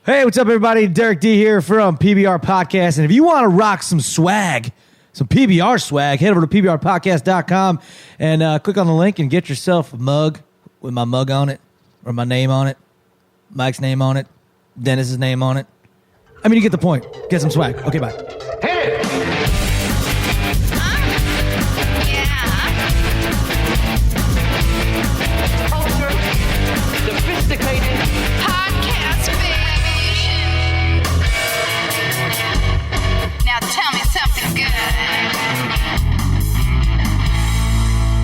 Hey, what's up, everybody? Derek D here from PBR Podcast. And if you want to rock some swag, some PBR swag, head over to PBRpodcast.com and click on the link and get yourself a mug with my mug on it, or my name on it, Mike's name on it, Dennis's name on it. I mean, you get the point. Get some swag. Okay, bye. Hit it! Sophisticated Podcast, baby. Now tell me something good.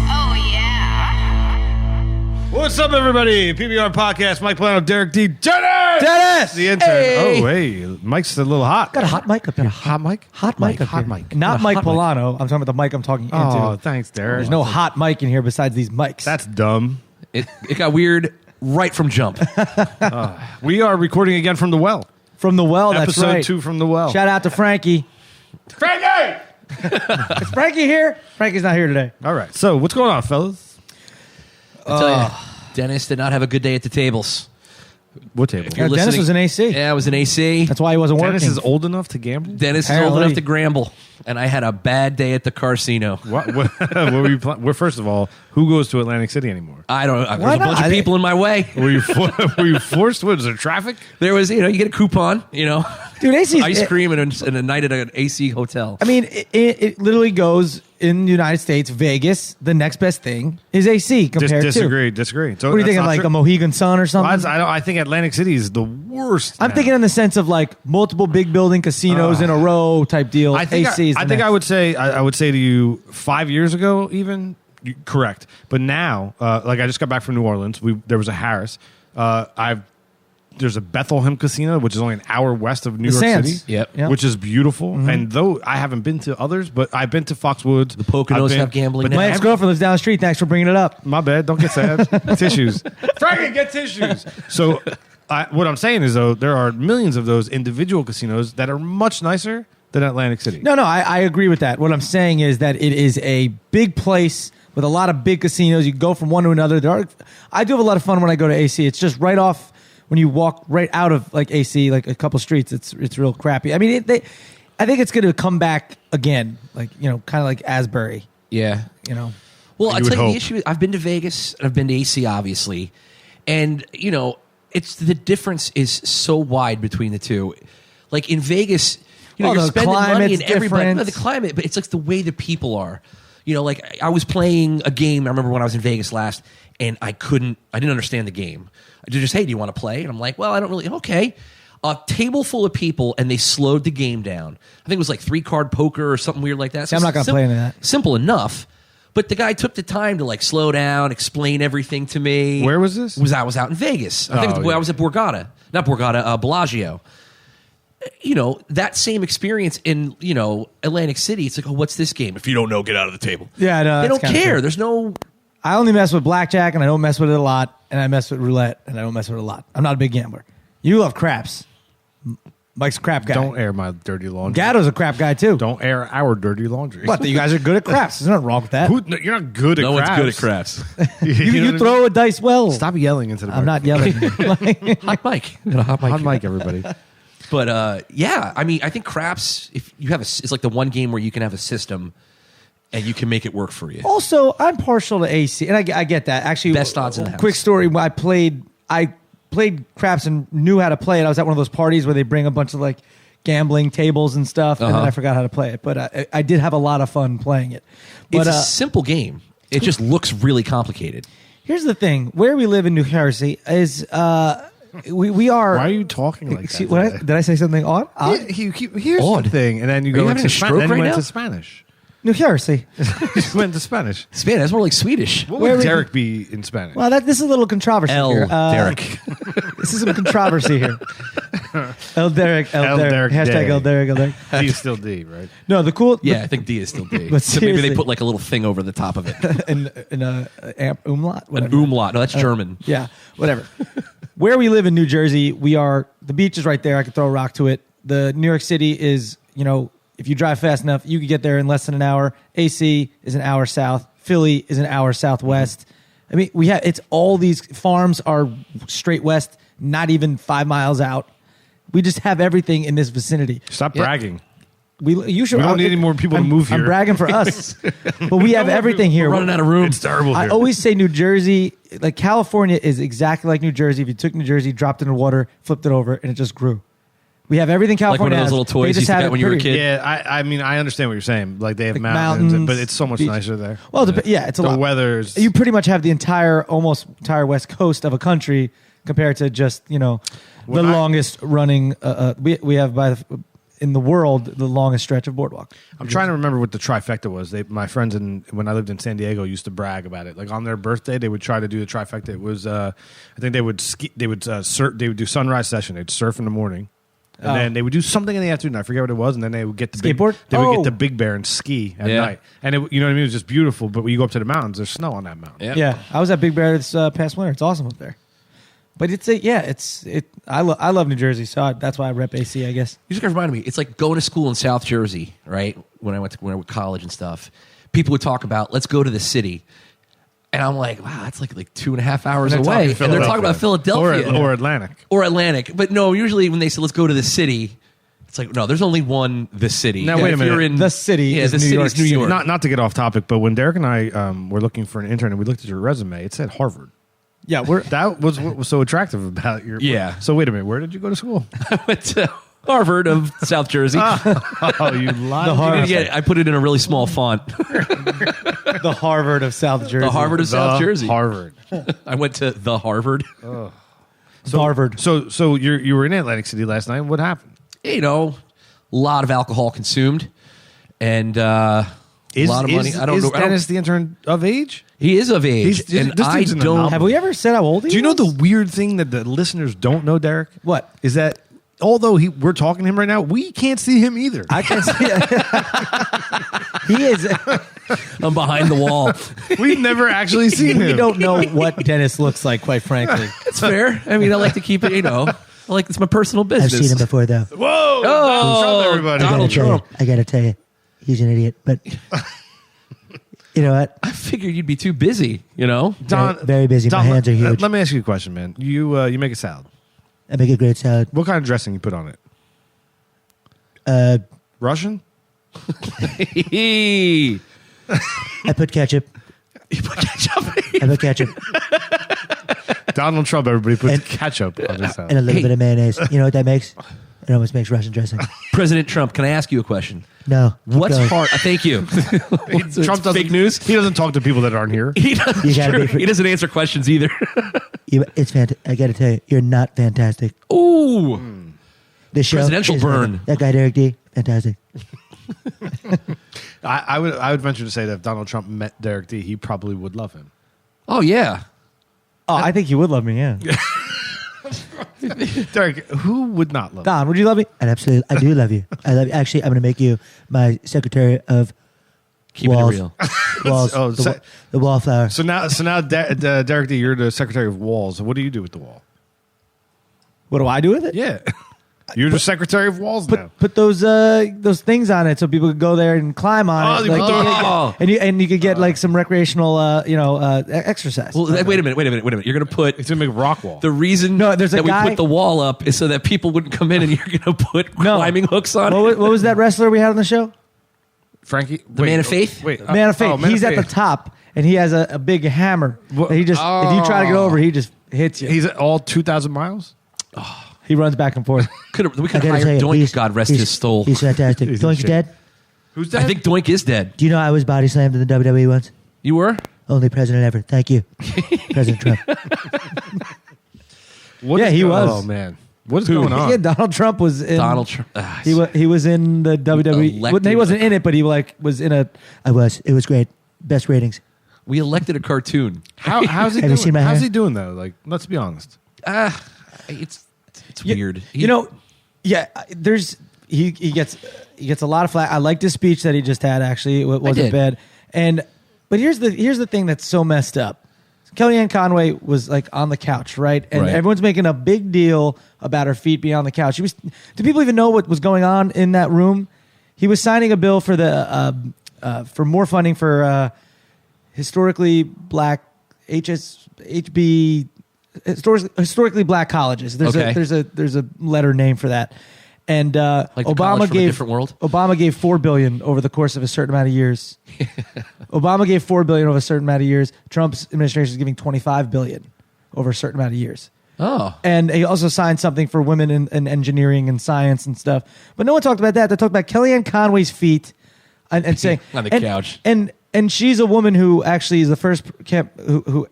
Oh, yeah. What's up, everybody? PBR Podcast, Mike Plano, Derek D. Dennis! The intern. Hey! Oh, hey. Mike's a little hot. Got a hot mic up here. Hot mic? Hot mic up Hot here. mic. Not Got a Mike hot mic. Polano. I'm talking about the mic I'm talking into. Oh, thanks, Derek. There's no hot mic in here besides these mics. That's dumb. It got weird right from jump. We are recording again from the well. From the well, that's Episode right. 2 from the well. Shout out to Frankie. Frankie! Is Frankie here? Frankie's not here today. All right. So, what's going on, fellas? I tell you, Dennis did not have a good day at the tables. What table? If you're Yeah, Dennis listening- was an AC. Yeah, I was an AC. That's why he wasn't Dennis working. is old enough to gamble? Dennis is Apparently. old enough to gramble, and I had a bad day at the casino. What were you well, first of all, who goes to Atlantic City anymore? I don't know. Why There's a bunch not? of people in my way. Were you forced? What, is there traffic? There was, you get a coupon, Dude, AC's... ice cream and a night at an AC hotel. I mean, it literally goes in the United States, Vegas, the next best thing is AC compared Disagree. to... So What are you that's thinking, not like true? a Mohegan Sun or something? I think Atlantic City is the worst. I'm now. thinking in the sense of like multiple big building casinos in a row type deal. I think AC is the I think next. I would say to you 5 years ago, even correct. But now, like I just got back from New Orleans. There was a Harris. There's a Bethlehem Casino, which is only an hour west of New The York Sands. City, Yep. Yep. which is beautiful. And though I haven't been to others, but I've been to Foxwoods. The Poconos have gambling now. My ex-girlfriend lives down the street. Thanks for bringing it up. My bad. Don't get sad. Tissues. Frankie, get tissues. So what I'm saying is, though, there are millions of those individual casinos that are much nicer than Atlantic City. No, I agree with that. What I'm saying is that it is a big place with a lot of big casinos. You can go from one to another. I do have a lot of fun when I go to AC. It's just right off when you walk right out of like AC, like a couple streets. It's real crappy. I mean, I think it's going to come back again, like kind of like Asbury. Yeah. Well, I'll would tell you hope. the issue. I've been to Vegas and I've been to AC, obviously, and it's the difference is so wide between the two. Like in Vegas, Oh, you're the spending money climate's and everybody. different. No, the climate, but it's like the way the people are. Like I was playing a game. I remember when I was in Vegas last, and I didn't understand the game. I just, hey, do you want to play? And I'm like, well, I don't really. Okay. A table full of people, and they slowed the game down. I think it was like 3-card poker or something weird like that. See, I'm not gonna play into that. Simple enough. But the guy took the time to like slow down, explain everything to me. Where was this? I was out in Vegas. I think Oh, yeah. I was at Borgata. Not Borgata, Bellagio. That same experience in, Atlantic City. It's like, oh, what's this game? If you don't know, get out of the table. Yeah, no, They that's don't kinda care. true. There's no... I only mess with blackjack, and I don't mess with it a lot. And I mess with roulette, and I don't mess with it a lot. I'm not a big gambler. You love craps. Mike's a crap guy. Don't air my dirty laundry. Gatto's a crap guy too. Don't air our dirty laundry. What? You guys are good at craps. There's nothing wrong with that. No, you're not good at No one's craps. good at craps. You throw a dice well. Stop yelling into the I'm not yelling. Hot mic. We got a hot mic. Hot mic, everybody. But yeah, I mean, I think craps. If you have it's like the one game where you can have a system, and you can make it work for you. Also, I'm partial to AC, and I get that. Actually, Best odds in the house. Quick story: when I played craps and knew how to play it. I was at one of those parties where they bring a bunch of like gambling tables and stuff, and then I forgot how to play it. But I did have a lot of fun playing it. But It's a simple game. It just looks really complicated. here's the thing: where we live in New Jersey is we are. Why are you talking like Excuse- that? what, did I say something odd? Here's Odd. the thing, and then you Are go you having into a Spanish. stroke Then you right went now? to Spanish. New Jersey. You went to Spanish. Spanish. That's more like Swedish. What Where would we- Derek be in Spanish? Well, this is a little controversy here. Derek. This is some controversy here. El Derek. El Derek Hashtag Day. El Derek. El Derek. D is still D, right? No, the cool. Yeah, I think D is still D. But So maybe they seriously. put like a little thing over the top of it. in a umlaut. An whatever. umlaut. No, that's German. Yeah, whatever. Where we live in New Jersey, the beach is right there. I could throw a rock to it. The New York City is, if you drive fast enough, you could get there in less than an hour. AC is an hour south. Philly is an hour southwest. I mean, it's all these farms are straight west, not even 5 miles out. We just have everything in this vicinity. Stop bragging. You should. We don't need any more people to move here. I'm bragging for us, but we have everything here. We're running out of room. It's terrible I here. always say New Jersey, like California, is exactly like New Jersey. If you took New Jersey, dropped it in the water, flipped it over, and it just grew. We have everything Like California one of those has. little toys They you just used to have get it when you were a pretty. kid. Yeah, I mean, I understand what you're saying. Like they have Like mountains, mountains, but it's so much beach. nicer there. Well, it's a the lot. weather's. You pretty much have the almost entire west coast of a country compared to just the longest running. We have in the world the longest stretch of boardwalk. I'm trying to remember what the trifecta was. My friends when I lived in San Diego used to brag about it. Like on their birthday, they would try to do the trifecta. It was I think they would ski. They would surf. They would do sunrise session. They'd surf in the morning. And then they would do something in the afternoon. I forget what it was. And then they would get the Skateboard? They would get the Big Bear and ski at Yeah. night. And you know what I mean? It was just beautiful. But when you go up to the mountains, there's snow on that mountain. Yep. Yeah, I was at Big Bear this past winter. It's awesome up there. But I love New Jersey, so that's why I rep AC, I guess. You just reminded me. It's like going to school in South Jersey, right? When I went to college and stuff, people would talk about let's go to the city, and I'm like, wow, that's like 2.5 hours And they're away. talking And they're talking about Philadelphia or Atlantic. or Atlantic. But no, usually when they say let's go to the city, it's like no, there's only one the city. Now, wait a If minute. you're in The city yeah, is the New city's York New City. York. Not to get off topic, but when Derek and I were looking for an intern and we looked at your resume, it said Harvard. Yeah, That was what was so attractive about your. Yeah. So wait a minute, where did you go to school? I went to Harvard of South Jersey. Oh, you lied. Harvard. Yeah, I put it in a really small font. the Harvard of South Jersey. The Harvard of South Jersey. Harvard. I went to the Harvard. Harvard. So you were in Atlantic City last night. What happened? You know, a lot of alcohol consumed, and a lot of money. I don't know. Dennis the intern of age? He is of age, He's- and this I dude's in the don't. novel. Have we ever said how old he Do you know was? the weird thing that the listeners don't know, Derek? What? Is that although we're talking to him right now, we can't see him either. I can see He is. I'm behind the wall. We've never actually seen We him. don't know what Dennis looks like, quite frankly. It's fair. I mean, I like to keep it. It's my personal I've business. seen him before, though. Whoa! Oh, Donald Trump, everybody. Donald Trump. I gotta tell you, he's an idiot. But you know what? I figured you'd be too busy. Very busy. My hands are huge. Let me ask you a question, man. You make a salad. I make a great salad. What kind of dressing you put on it? Russian? you I put ketchup. put ketchup. I put ketchup Donald Trump, everybody puts And- ketchup on his salad. and a little bit of mayonnaise. You know what that makes? It almost makes Russian dressing. President Trump, can I ask you a question? No. keep What's going. hard? Thank you. Trump doesn't- fake news. He doesn't talk to people that aren't here. He doesn't, You gotta be he doesn't answer questions either. It's fantastic. I gotta tell you, you're not fantastic. Ooh. This show Presidential is burn. fantastic. That guy Derek D, fantastic. I would venture to say that if Donald Trump met Derek D, he probably would love him. Oh, yeah. Oh, I think you would love me, yeah. Derek, who would not love him? Don, would you love me? And absolutely, I do love you. I love you. Actually, I'm gonna make you my secretary of Keep walls. it real. Walls. Oh, the wallflower. So now, Derek D, you're the Secretary of Walls. What do you do with the wall? What do I do with it? Yeah, you're the Secretary of Walls now. Put those things on it so people could go there and climb on Oh, it. you put the- and you could get like some recreational exercise. Well, wait a minute. You're going to put It's gonna make a rock wall. the reason No, there's a that guy- we put the wall up is so that people wouldn't come in and you're going to put climbing hooks on what, it. what was that wrestler we had on the show? Frankie, The Man of Faith? Wait, Man of Faith. oh, Man He's of at the Faith. top and he has a big hammer. What- That he just if you try to get over, he just hits you. He's at all 2,000 miles. He runs back and forth. We I could gotta hire tell you, Doink, God rest his soul. He's fantastic. He's in Doink's shape. dead. Who's that? I think Doink is dead. Do you know I was body slammed in the WWE once? You were? Only president ever. Thank you, President Trump. What Yeah, is he go- was. Oh man, what is going on? Yeah, Donald Trump was in Donald Trump. He was in the WWE. Elected- He wasn't in it, but he was in a. I was. It was great. Best ratings. We elected a cartoon. How's he Have you doing? seen my How's hair? he doing though? Like, let's be honest. It's weird. There's he gets a lot of flack. I liked his speech that he just had. Actually, it wasn't did. bad. But here's the thing that's so messed up. Kellyanne Conway was like on the couch, right? And Right. everyone's making a big deal about her feet being on the couch. Do people even know what was going on in that room? He was signing a bill for for more funding for historically black HB historically black colleges. There's Okay. there's a letter name for that. And Like the college Obama from a gave different world? Obama gave $4 billion over the course of a certain amount of years. Obama gave $4 billion over a certain amount of years. Trump's administration is giving $25 billion over a certain amount of years. Oh. And he also signed something for women in engineering and science and stuff. But no one talked about that. They talked about Kellyanne Conway's feet and saying On the couch. And she's a woman who actually is the first who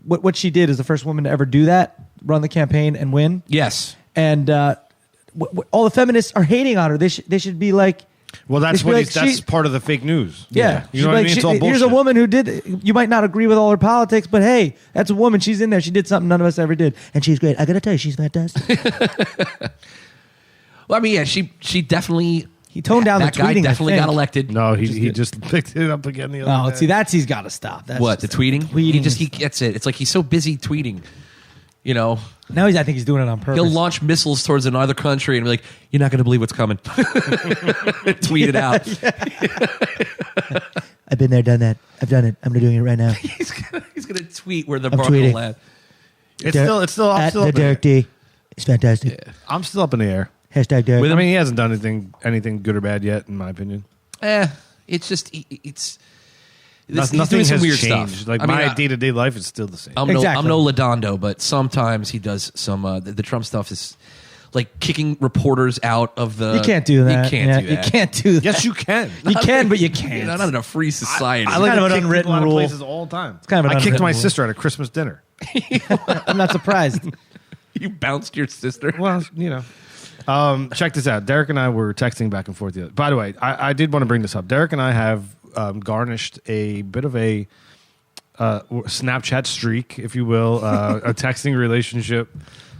what she did is the first woman to ever do that, run the campaign and win. Yes. And all the feminists are hating on her. They should be like, Well, that's they should be what like, that's she- part of the fake news. yeah, You know what I mean? It's all bullshit. here's a woman who did. You might not agree with all her politics, but hey, that's a woman. She's in there. She did something none of us ever did. And she's great. I gotta tell you, she's fantastic. Well, I mean, yeah, she definitely. He toned down that the guy tweeting. definitely I think. got elected. No, he just picked it up again the other Oh, day. see, he's got to stop. That's What, the just- tweeting? Tweeting. He gets it. It's like he's so busy tweeting. You know, Now I think he's doing it on purpose. he'll launch missiles towards another country and be like, "You're not going to believe what's coming." Tweet it out. I've been there, done that. I've done it. I'm doing it right now. He's gonna tweet where the I'm bar will tweeting. land. It's still I'm at still the up in Derek the air. D. It's fantastic. I'm still up in the air. Hashtag Derek. I mean, he hasn't done anything good or bad yet, in my opinion. It's just he's Nothing doing some has weird changed. stuff. Like I mean, my day-to-day life is still the same. I'm Exactly. no Ladondo, but sometimes he does some. The Trump stuff is like kicking reporters out of the. You can't do that. You can't Yeah, do that. You can't do that. Yes, you can. You can, but you can't. Not in a free society. I like kind of to an kick unwritten people out of rule. places all the time. It's kind of an I kicked unwritten my rule. sister at a Christmas dinner. I'm not surprised. You bounced your sister. Well, check this out. Derek and I were texting back and forth the other. By the way, I did want to bring this up. Derek and I have garnished a bit of a Snapchat streak, if you will, a texting relationship.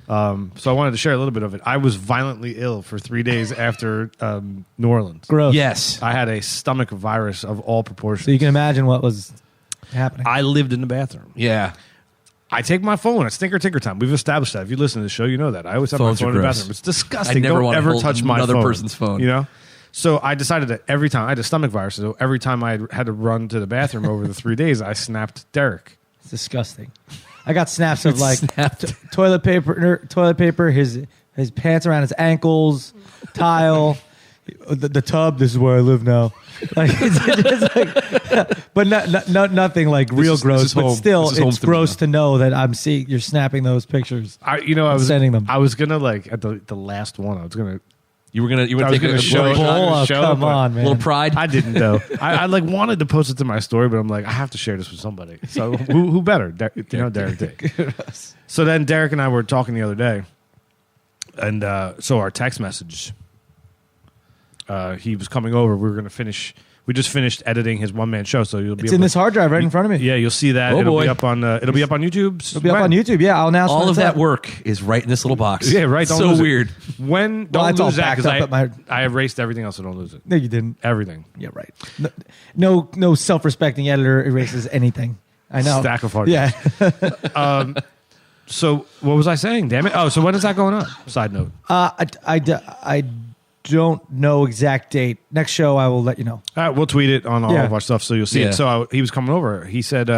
So I wanted to share a little bit of it. I was violently ill for 3 days after New Orleans. Gross. Yes. I had a stomach virus of all proportions. So you can imagine what was happening. I lived in the bathroom. Yeah. I take my phone at stinker tinker time. We've established that. If you listen to the show, you know that. I always have Phones my are phone in the gross. bathroom. It's disgusting. I never Don't want to ever hold touch my another phone. person's phone. You know? So I decided that every time I had a stomach virus, so every time I had to run to the bathroom over the 3 days, I snapped Derek. It's disgusting. I got snaps of like Snapped. toilet paper, his pants around his ankles, tile, the tub. This is where I live now. Like, it's just like, but nothing like real is- gross. this is But home. still, This is home it's to me gross now. to know that I'm seeing you're snapping those pictures. I was Sending them. I was gonna like at the last one. I was gonna. You were gonna I was take gonna a show blow it. shot? Oh, show, come but on, man. little pride. I didn't though. I like wanted to post it to my story, but I'm like, I have to share this with somebody. So who better? Derek Dick. So then Derek and I were talking the other day, and so our text message. He was coming over. We were going to finish. We just finished editing his one-man show, so you'll be. It's able in to- this hard drive right in front of me. Yeah, you'll see that. Oh, it'll boy. be up on. It'll be up on YouTube. It'll be up on YouTube. Yeah, I'll announce All when of it's that up. work is right in this little box. Yeah, right. Don't so lose it. weird. When don't it's all lose that backed because up at I erased everything else, so don't lose it. No, you didn't. Everything. Yeah, right. No self-respecting editor erases anything. I know. Stack of hard Yeah. So what was I saying? Damn it! Oh, so when is that going on? Side note. I don't know exact date. Next show, I will let you know. All right, we'll tweet it on all Yeah. of our stuff, so you'll see Yeah. it. So he was coming over. He said,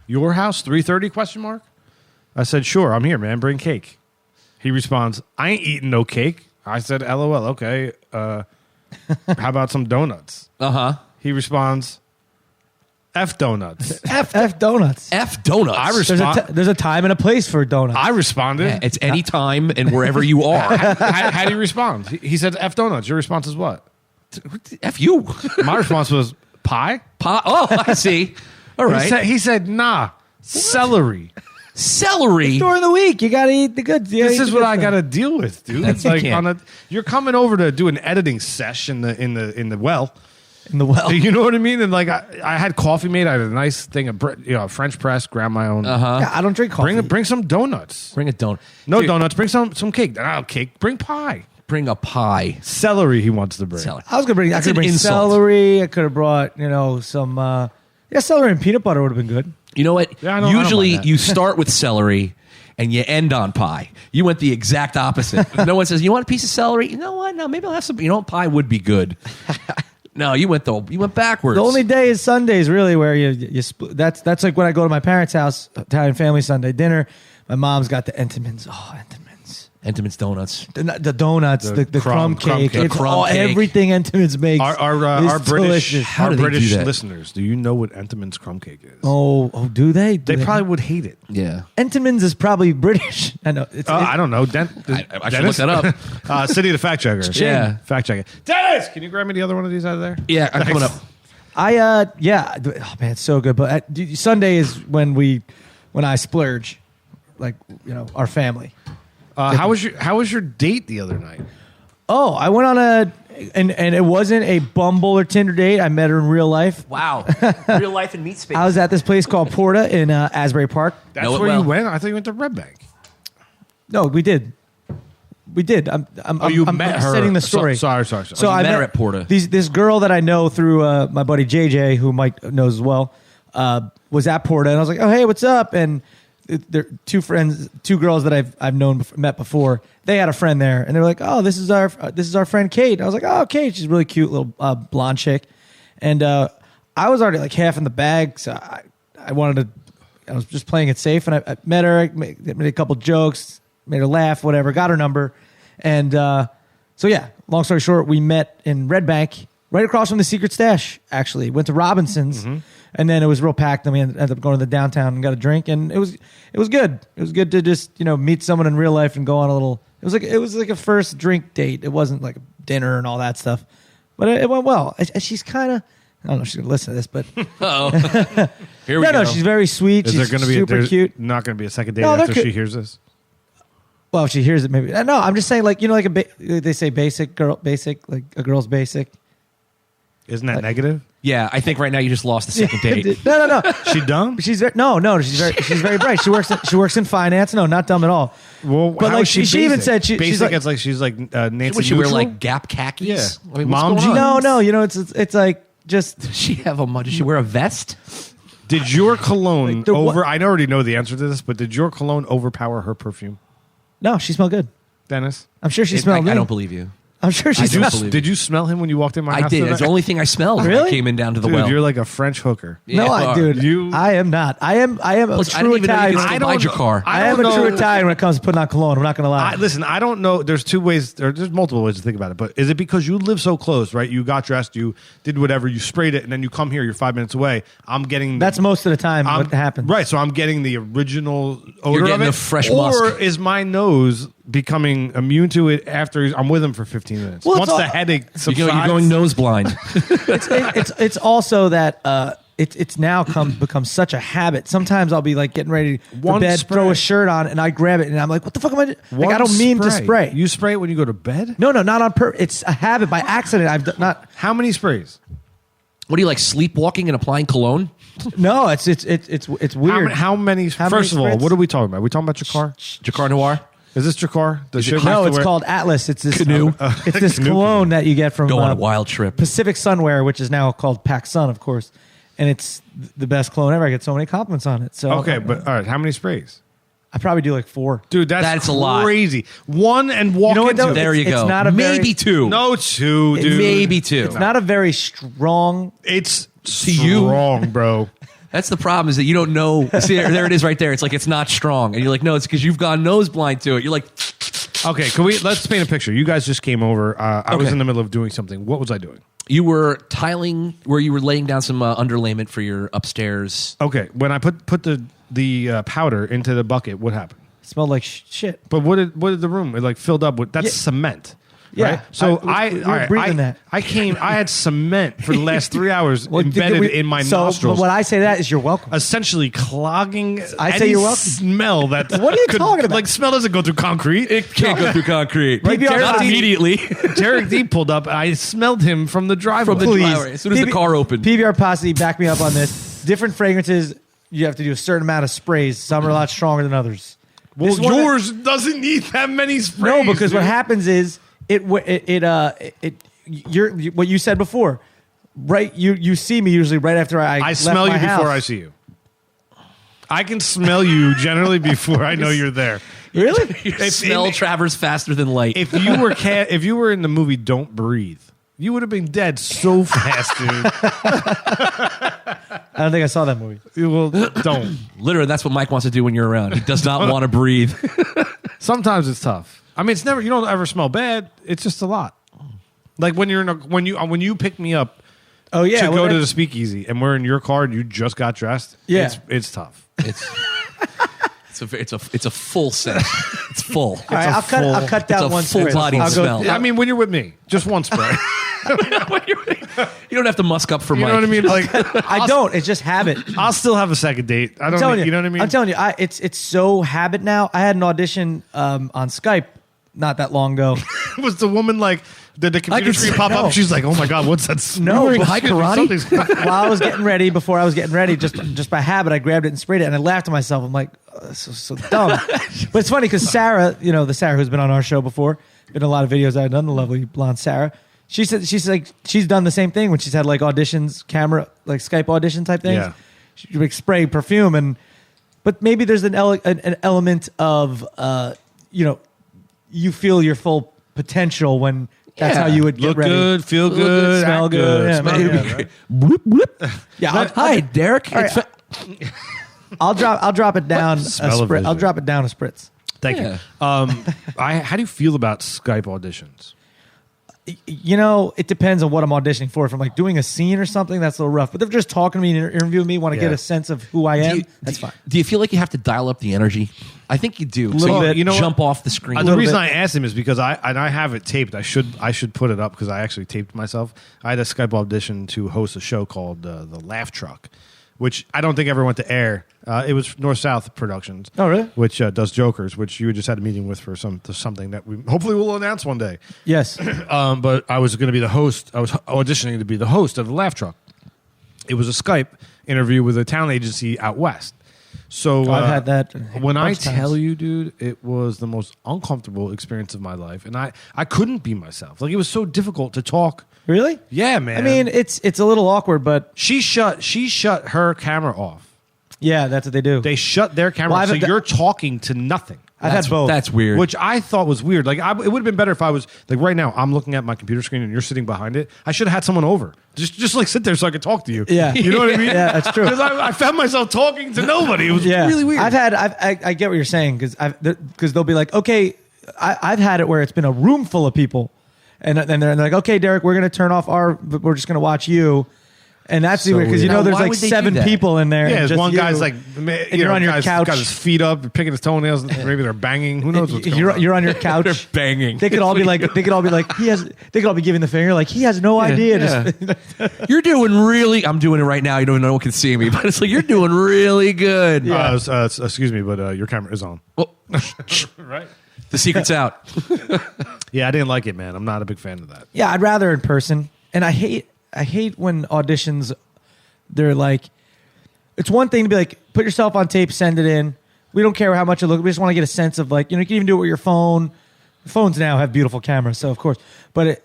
"Your house, 3:30?" Question mark. I said, "Sure, I'm here, man. Bring cake." He responds, "I ain't eating no cake." I said, "LOL. Okay. How about some donuts?" He responds, "F donuts." F donuts. F donuts. I There's a time and a place for donuts. I responded. Yeah, it's any time and wherever you are. How do you respond? He said, "F donuts." Your response is what? F you. My response was pie. Oh, I see. All right. He said, "Nah, celery." Celery. During the week, you gotta eat the good. This is what I got to deal with, dude. That's- It's like you can't. you're coming over to do an editing sesh in the well. in the well. You know what I mean? And like I had coffee made. I had a nice thing of French press. Ground my own. Yeah, I don't drink coffee. Bring some donuts. Bring a donut. No Dude, donuts. Bring some cake. Not cake. Bring pie. Bring a pie. Celery. He wants to bring. Celery. I was gonna bring. I That's could an bring insult. celery. I could have brought some. Celery and peanut butter would have been good. You know what? Yeah, I don't Usually mind that. you start with celery and you end on pie. You went the exact opposite. No one says, "You want a piece of celery?" You know what? No, maybe I'll have some. You know what? Pie would be good. No, you went backwards. The only day is Sundays, really, where you split. That's like when I go to my parents' house, Italian family Sunday dinner. My mom's got the Entenmann's. Oh, Entenmann's. Entenmann's Donuts. The donuts, the crumb cake. cake. It's Crumb all cake. everything Entenmann's makes. Our is British delicious. How our do they British do that? listeners, do you know what Entenmann's crumb cake is? Oh, do they? They probably would hate it. Yeah. Entenmann's is probably British. I know. I don't know. I should look Dennis? that up. City the fact checker. Yeah. Fact checker. Dennis, can you grab me the other one of these out of there? Yeah, I'm coming up. Yeah. Oh man, it's so good. But Sunday is when I splurge, like our family. How was your date the other night? Oh, I went on and it wasn't a Bumble or Tinder date. I met her in real life. Wow. Real life and meat space. I was at this place called Porta in Asbury Park. That's Know it where well. you went. I thought you went to Red Bank. No, we did. I'm Met her. setting the story. Sorry. So you I met her at Porta. This girl that I know through my buddy JJ, who Mike knows as well, was at Porta, and I was like, "Oh, hey, what's up?" And they're two girls that I've met before. They had a friend there, and they were like, "Oh, this is our friend Kate." And I was like, "Oh, Kate, she's a really cute little blonde chick," and I was already like half in the bag, so I was just playing it safe, and I met her, made a couple jokes, made her laugh, whatever, got her number. And so, yeah, long story short, we met in Red Bank, right across from the Secret Stash, actually. Went to Robinson's, and then it was real packed. Then we ended up going to the downtown and got a drink, and it was good. It was good to just, meet someone in real life and go on a little... It was like a first drink date. It wasn't like a dinner and all that stuff. But it went well. And she's kind of... I don't know if she's going to listen to this, but... Uh-oh. Here we go. No, she's very sweet. She's super cute. Not going to be a second date No, there after she hears this? Well, if she hears it, maybe. No, I'm just saying, like, like they say basic, like a girl's basic. Isn't that negative? Yeah, I think right now you just lost the second date. No. She dumb? She's she's very bright. She works in finance. No, not dumb at all. Well, But how like is she even basic? said she's basic. like, She's like Nancy. Would she wear Neutral? like Gap khakis? Yeah. I mean, Mom what's going on? no. It's like just. Does she have does she wear a vest? Did your cologne Like the I already know the answer to this, but did your cologne overpower her perfume, No, she smelled good. Dennis? I'm sure she I smelled me. don't believe you. I'm sure she I do smelled. believe Did you smell him when you walked in my I house? did. today? It's the only thing I smelled when I Really? came in down to the Dude, well. you're like a French hooker. No, Yeah, dude. you- I am not. I am a Plus, I true didn't even know you Italian. could still buy your car. I am a don't true know. Italian when it comes to putting on cologne. I'm not going to lie. Listen, I don't know. There's two ways, or there's multiple ways to think about it. But is it because you live so close, right? You got dressed, you did whatever, you sprayed it, and then you come here, you're 5 minutes away. I'm getting That's most of the time what happens. Right, so I'm getting the original odor getting of it. the fresh or musk. is my nose becoming immune to it after I'm with him for 15 minutes? Well, it's Once all- the headache subsides. You're going nose blind. It's also that it's now become such a habit. Sometimes I'll be like getting ready for One bed, spray. throw a shirt on, and I grab it, and I'm like, "What the fuck am I doing?" Like, I don't mean to spray. You spray it when you go to bed? No, not on purpose. It's a habit by accident. I've not. How many sprays? What do you like, sleepwalking and applying cologne? No, it's weird. How many? How First many of all, sprays? what are we talking about? Are we talking about Jakar? Jacquard Noir? Is this Jakar? No, it's called Atlas. It's this Canoe. It's this Canoe. cologne that you get from Go on a wild trip. Pacific Sunwear, which is now called Pac Sun, of course, and it's the best cologne ever. I get so many compliments on it. So Okay, but all right, how many sprays? I probably do like 4. Dude, that's a lot. crazy. One and walk You know what, into though? it. There you It's go. not a very- Maybe 2. No, 2, dude. Maybe 2. It's not a very strong. It's you. strong, bro. That's the problem, is that you don't know. See, there it is right there. It's like, it's not strong. And you're like, no, it's because you've gone nose blind to it. You're like, Okay, let's paint a picture. You guys just came over. I was Okay. in the middle of doing something. What was I doing? you were tiling, where you were laying down some underlayment for your upstairs. Okay, when I put the powder into the bucket, what happened? It smelled like shit. But what did the room? It like filled up with that's Yeah. cement. Yeah. Right? So we were breathing that. I had cement for the last 3 hours Well, embedded in my nostrils. But when I say that is you're welcome. Essentially clogging I say any you're welcome. smell that What are you talking about? Like smell doesn't go through concrete. It can't go through concrete. PBR Not Podcast. immediately. Derek D pulled up. I smelled him from the driveway. From the Please. driveway. As soon as the car opened. PBR Posse, back me up on this. Different fragrances, you have to do a certain amount of sprays. Some are a lot stronger than others. Well, This one- yours doesn't need that many sprays. No, because what dude. happens is what you said before, right? You see me usually right after I I left smell my you house. before I see you. I can smell you generally before I know you're there. Really? Smell travels faster than light. If you were in the movie Don't Breathe, You would have been dead so fast, dude. I don't think I saw that movie. Well, don't. Literally, that's what Mike wants to do when you're around. He does not want to breathe. Sometimes it's tough. I mean, it's never. You don't ever smell bad. It's just a lot. Like when you're in when you pick me up. Oh yeah, to go to the Speakeasy and we're in your car and you just got dressed. Yeah, it's tough. It's a full set. It's full. All right, I'll cut down one full spray. body I'll smell. go, I mean, when you're with me, just one spray. You don't have to musk up for You Mike. know what I mean? Like I don't. It's just habit. I'll still have a second date. I don't. telling You know what I mean? I'm telling you, it's so habit now. I had an audition on Skype not that long ago. Was the woman like? Did the computer could screen say pop no. up? She's like, "Oh my god, what's that?" No, wearing but- high karate? While I was getting ready, before I was getting ready, just by habit, I grabbed it and sprayed it, and I laughed to myself. I'm like, oh, that's so dumb. But it's funny because Sarah, the Sarah who's been on our show before, been in a lot of videos I've done, the lovely blonde Sarah. She's like she's done the same thing when she's had like auditions, camera, like Skype audition type things. Yeah. She would spray perfume, but maybe there's an element of you feel your full potential when. That's Yeah. how you would get Look ready. good, feel Look good, smell act good. Yeah, smell man. good, right? Bloop, bloop. Yeah, Hi, Derek. All right, I'll drop it down a Smell of spritz. I'll vision. drop it down a spritz. Thank Yeah. you. How do you feel about Skype auditions? It depends on what I'm auditioning for. If I'm like doing a scene or something, that's a little rough. But if they're just talking to me and interviewing me, want to get Yeah. a sense of who I am, that's fine. Do you feel like you have to dial up the energy? I think you do. Little bit. You know what? Jump off the screen. The little reason bit. I asked him is because I have it taped. I should put it up because I actually taped myself. I had a Skype audition to host a show called The Laugh Truck, which I don't think ever went to air. It was North South Productions. Oh, really? Which does Jokers, which you just had a meeting with for something that we hopefully will announce one day. Yes. But I was going to be the host. I was auditioning to be the host of The Laugh Truck. It was a Skype interview with a talent agency out west. So I've had that When a I bunch of times. tell you, dude, it was the most uncomfortable experience of my life, and I couldn't be myself. Like it was so difficult to talk. Really? Yeah, man. I mean, it's a little awkward, but she shut her camera off. yeah, that's what they do. They shut their camera Well, off, so I've had- you're talking to nothing. I've had both. That's weird. Which I thought was weird. Like it would have been better if I was like right now. I'm looking at my computer screen and you're sitting behind it. I should have had someone over. Just like sit there so I could talk to you. Yeah. You know what I mean? Yeah, that's true. Because I found myself talking to nobody. It was Yeah. really weird. I get what you're saying because they'll be like, okay, I've had it where it's been a room full of people, and they're like, okay, Derek, we're going to turn off we're just going to watch you. And that's So weird because weird. Now, there's why like would they do 7 that? people in there. Yeah, and there's just one you. guy's like, and you're on your guy's couch. got his feet up, picking his toenails. Maybe they're banging. Who knows what's going on? You're on your couch. They're banging. They could all be like, they could all be giving the finger like he has no idea. Yeah. Just, You're doing really. I'm doing it right now. You don't even know one can see me, but it's like you're doing really good. Excuse me, but your camera is on. Well, Right? the secret's out. Yeah, I didn't like it, man. I'm not a big fan of that. yeah, I'd rather in person. And I hate when auditions. They're like, it's one thing to be like, put yourself on tape, send it in. We don't care how much it looks. We just want to get a sense of like, you can even do it with your phone. Phones now have beautiful cameras, so of course. But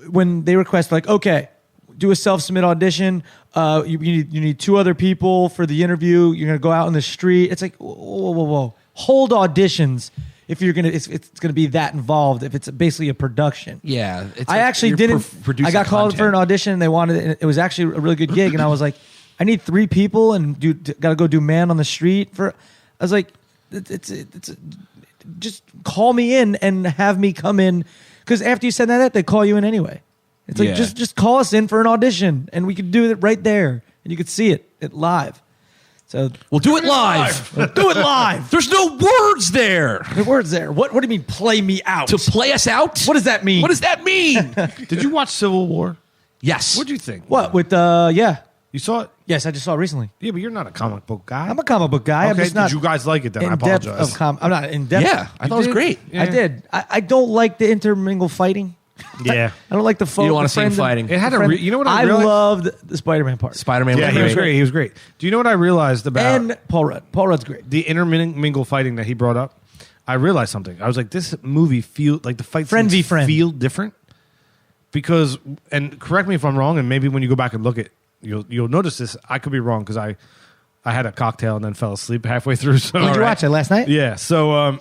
when they request like, okay, do a self-submit audition. You need 2 other people for the interview. You're gonna go out in the street. It's like, whoa. Hold auditions if you're gonna. It's gonna be that involved. If it's basically a production. Yeah, it's I like actually you're didn't. producing I got called content. for an audition. And they wanted it. And it was actually a really good gig, and I was like, I need 3 people, and got to go do man on the street for. I was like, just call me in and have me come in, because after you send that out, they call you in anyway. It's like Yeah. just call us in for an audition, and we could do it right there, and you could see it live. So We'll do it live. do it live. There's no words there The words there. What do you mean? Play me out. to play us out. What does that mean? What does that mean? Did you watch Civil War? Yes. What'd you think? What with yeah? You saw it? Yes, I just saw it recently. Yeah, but you're not a comic book guy. I'm a comic book guy. I'm Okay, just not did you guys like it then? I in depth apologize. of I'm not in depth. Yeah, I thought it was did? great. I did. I don't like the intermingle fighting. Yeah. I don't like the You don't want to see him fighting. It had a you know what I I realized? loved the Spider-Man part. Spider-Man. Yeah, was he was great. great. He was great. Do you know what I realized about And Paul Rudd. Paul Rudd's great. the intermingle fighting that he brought up? I realized something. I was like, this movie feel like the fight Friend scenes v. friend. feel different because, and correct me if I'm wrong, and maybe when you go back and look at, you'll notice this. I could be wrong because I had a cocktail and then fell asleep halfway through. So Did you watch it last night? Yeah. So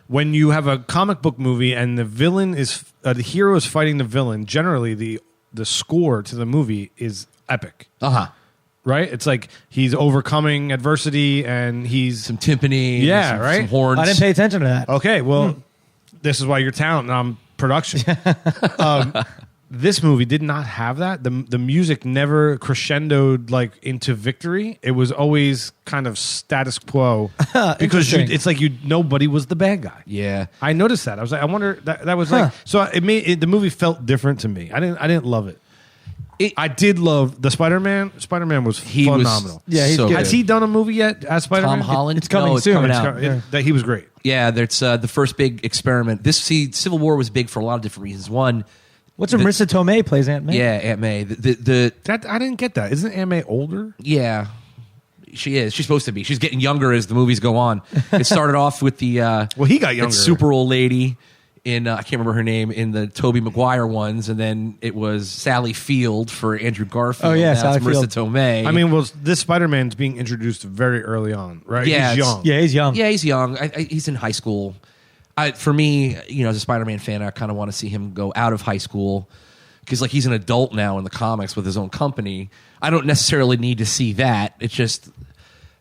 when you have a comic book movie and the villain is the hero is fighting the villain, generally the score to the movie is epic. Right? It's like he's overcoming adversity and he's Some timpani, right? some horns. I didn't pay attention to that. okay. Well, this is why you're talent and I'm production. This movie did not have that. The music never crescendoed like into victory. It was always kind of status quo because Interesting. it's like nobody was the bad guy. Yeah. I noticed that. I was like, I wonder that was like so it made the movie felt different to me. I didn't love it. I did love the Spider-Man. Spider-Man was phenomenal. Yeah, he's so good. Has he done a movie yet as Spider-Man? Tom Holland? It's coming No, soon. Coming It's out. That he was great. Yeah, that's the first big experiment. Civil War was big for a lot of different reasons. One, What's Marissa Tomei plays Aunt May? yeah, Aunt May. The That I didn't get that. Isn't Aunt May older? yeah, she is. She's supposed to be. She's getting younger as the movies go on. It started off with the Well, he got younger. that super old lady in I can't remember her name in the Tobey Maguire ones, and then it was Sally Field for Andrew Garfield. Oh, yeah, now Sally it's Marissa Field. Tomei. I mean, well, this Spider-Man's being introduced very early on, right? Yeah, He's it's- young. Yeah, he's young. yeah, he's young. He's in high school. For me, as a Spider-Man fan, I kind of want to see him go out of high school because, like, he's an adult now in the comics with his own company. I don't necessarily need to see that. It's just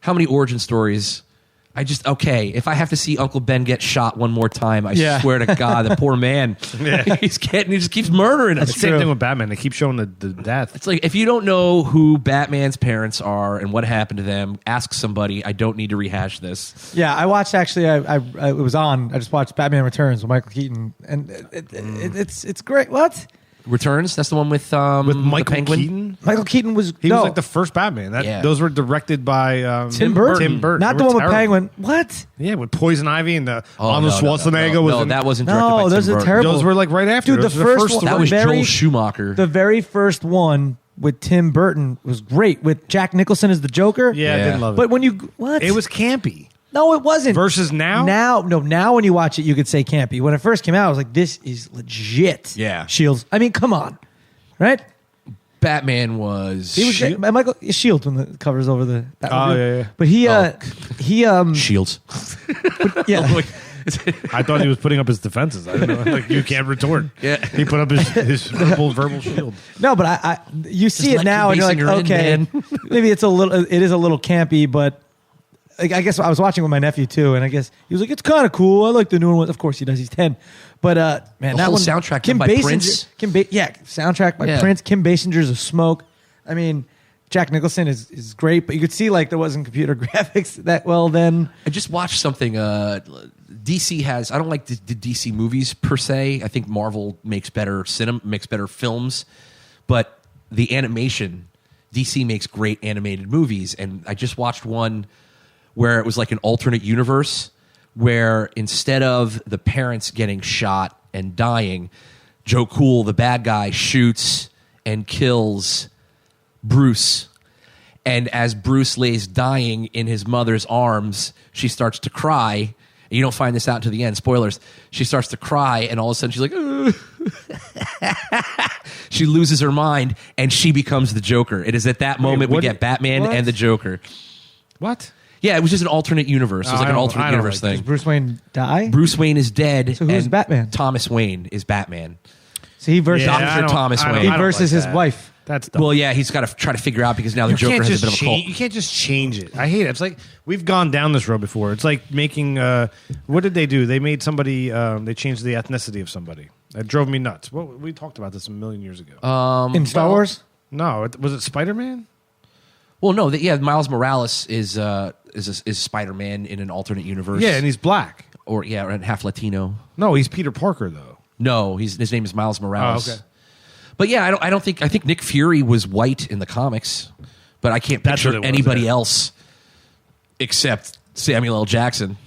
how many origin stories. If I have to see Uncle Ben get shot one more time, I Yeah. swear to God, the poor man, he just keeps murdering us. It's the same thing with Batman. They keep showing the death. It's like, if you don't know who Batman's parents are and what happened to them, ask somebody. I don't need to rehash this. Yeah, I watched actually. I it was on. I just watched Batman Returns with Michael Keaton, and it's great. What? Returns? That's the one with With the Michael Penguin? Keaton? Michael Keaton was He was like the first Batman. Yeah. Those were directed by Tim Burton. Tim Burton. Not They the were one with terrible. Penguin. What? Yeah, with Poison Ivy and Oh, Arnold Schwarzenegger was no, in. that wasn't directed by No, Tim those are Burton. terrible. Those were like right after. Dude, Those the were first one- That was very- Joel Schumacher. The very first one with Tim Burton was great with Jack Nicholson as the Joker. Yeah, I Yeah. didn't love it. But when you what? It was campy. no, it wasn't. Versus now? Now when you watch it, you could say campy. When it first came out, I was like, this is legit. Yeah. Shields. I mean, come on, right? Batman was... He was great. Michael Shields when the covers over the. Oh, yeah. But he Shields. yeah. I thought he was putting up his defenses. I didn't know. Like, you can't retort. Yeah. He put up his verbal shield. No, but I you see it let now and you're like, Kim Basinger in, okay, man. maybe it is a little campy, but like, I guess I was watching with my nephew too, and I guess he was like, it's kind of cool. I like the newer one. Of course he does. He's 10. But man, The that whole one soundtrack Kim done by Basinger, Prince? Soundtrack by Yeah. Prince. Kim Basinger's a smoke. I mean, Jack Nicholson is great, but you could see like there wasn't computer graphics that well then. I just watched something. DC has... I don't like the DC movies per se. I think Marvel makes better films. But the animation... DC makes great animated movies. And I just watched one where it was like an alternate universe where instead of the parents getting shot and dying, Joe Cool, the bad guy, shoots and kills Bruce. And as Bruce lays dying in his mother's arms, she starts to cry. And you don't find this out until the end. Spoilers. She starts to cry, and all of a sudden she's like, "Ugh." She loses her mind, and she becomes the Joker. It is at that moment we what- get Batman what? and the Joker. What? Yeah, it was just an alternate universe. It was Oh, like I an don't- alternate I don't universe like Does thing. Bruce Wayne die? Bruce Wayne is dead. So who's and Batman? Thomas Wayne is Batman. So he versus Yeah, I Dr. don't- Thomas I don't- Wayne. he I don't versus like his that. wife. That's dumb. Well, yeah, he's got to try to figure out because now the You Joker can't has a just bit of a cult. change. You can't just change it. I hate it. It's like we've gone down this road before. It's like making. What did they do? They made somebody. They changed the ethnicity of somebody. That drove me nuts. Well, we talked about this a million years ago. In Star Wars? No, was it Spider-Man? Well, no, Miles Morales is Spider-Man in an alternate universe. Yeah, and he's black. or half Latino. No, he's Peter Parker though. No, his name is Miles Morales. Oh, okay. But yeah, I think Nick Fury was white in the comics, but I can't That's what picture it was, anybody yeah. else except Samuel L. Jackson.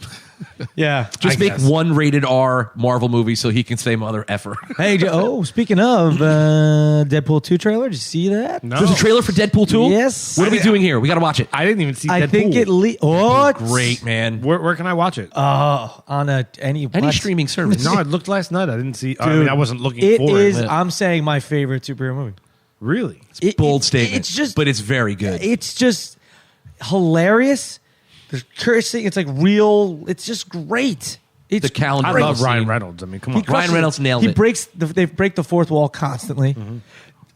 Yeah. Just make one rated R Marvel movie so he can say mother effer. Hey, speaking of Deadpool 2 trailer, did you see that? No, There's a trailer for Deadpool 2? Yes. What are we doing here? We got to watch it. I didn't even see. I Deadpool. think it what? Great, man. Where can I watch it? Oh, on any what? Streaming service. No, I looked last night. I didn't see. I mean, I wasn't looking It for is. it. I'm saying my favorite superhero movie. Really? Bold statement. It's just, but it's very good. It's just hilarious. There's cursing. It's like real. It's just great. the calendar. I love Ryan scene. Reynolds. I mean, come on. Ryan Reynolds nailed he it. They break the fourth wall constantly.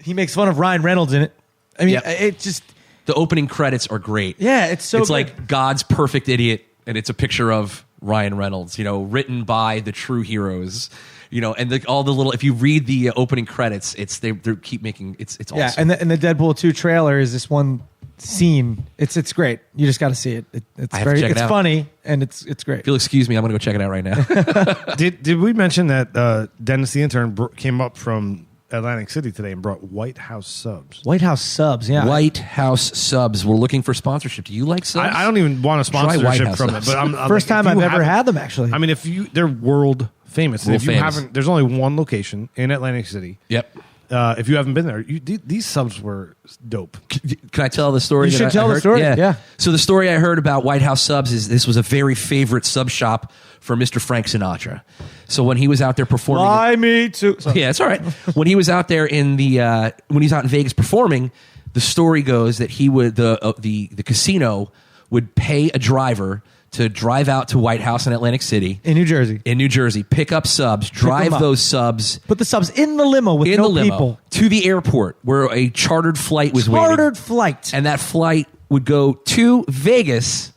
He makes fun of Ryan Reynolds in it. I mean, Yep. it just The opening credits are great. yeah, it's so. It's good. like God's perfect idiot, and it's a picture of Ryan Reynolds. Written by the true heroes. And all the little. If you read the opening credits, they keep making it's awesome. yeah, and the Deadpool 2 trailer is this one scene. It's great. You just got to see it. It's I have to very check it it's out. funny and it's great. If you'll excuse me, I'm gonna go check it out right now. Did we mention that Dennis the intern came up from Atlantic City today and brought White House subs? White House subs, yeah. White House subs. We're looking for sponsorship. Do you like subs? I don't even want a Try White sponsorship House from subs. it, but I'm First like, time if you I've ever haven't- had them, actually. I mean, they're world famous. And World if you famous. haven't, there's only one location in Atlantic City. Yep. If you haven't been there, these subs were dope. Can I tell the story? You that should I tell the heard? story, yeah. So the story I heard about White House subs is this was a very favorite sub shop for Mr. Frank Sinatra. So when he was out there performing, Fly me to. Sorry. yeah, it's all right. When he was out there when he's out in Vegas performing, the story goes that he would the casino would pay a driver to drive out to White House in Atlantic City. In New Jersey. Pick up subs, drive them up. those subs Put the subs in the limo with in no the limo people. to the airport where a chartered flight was waiting. Chartered flight. And that flight would go to Vegas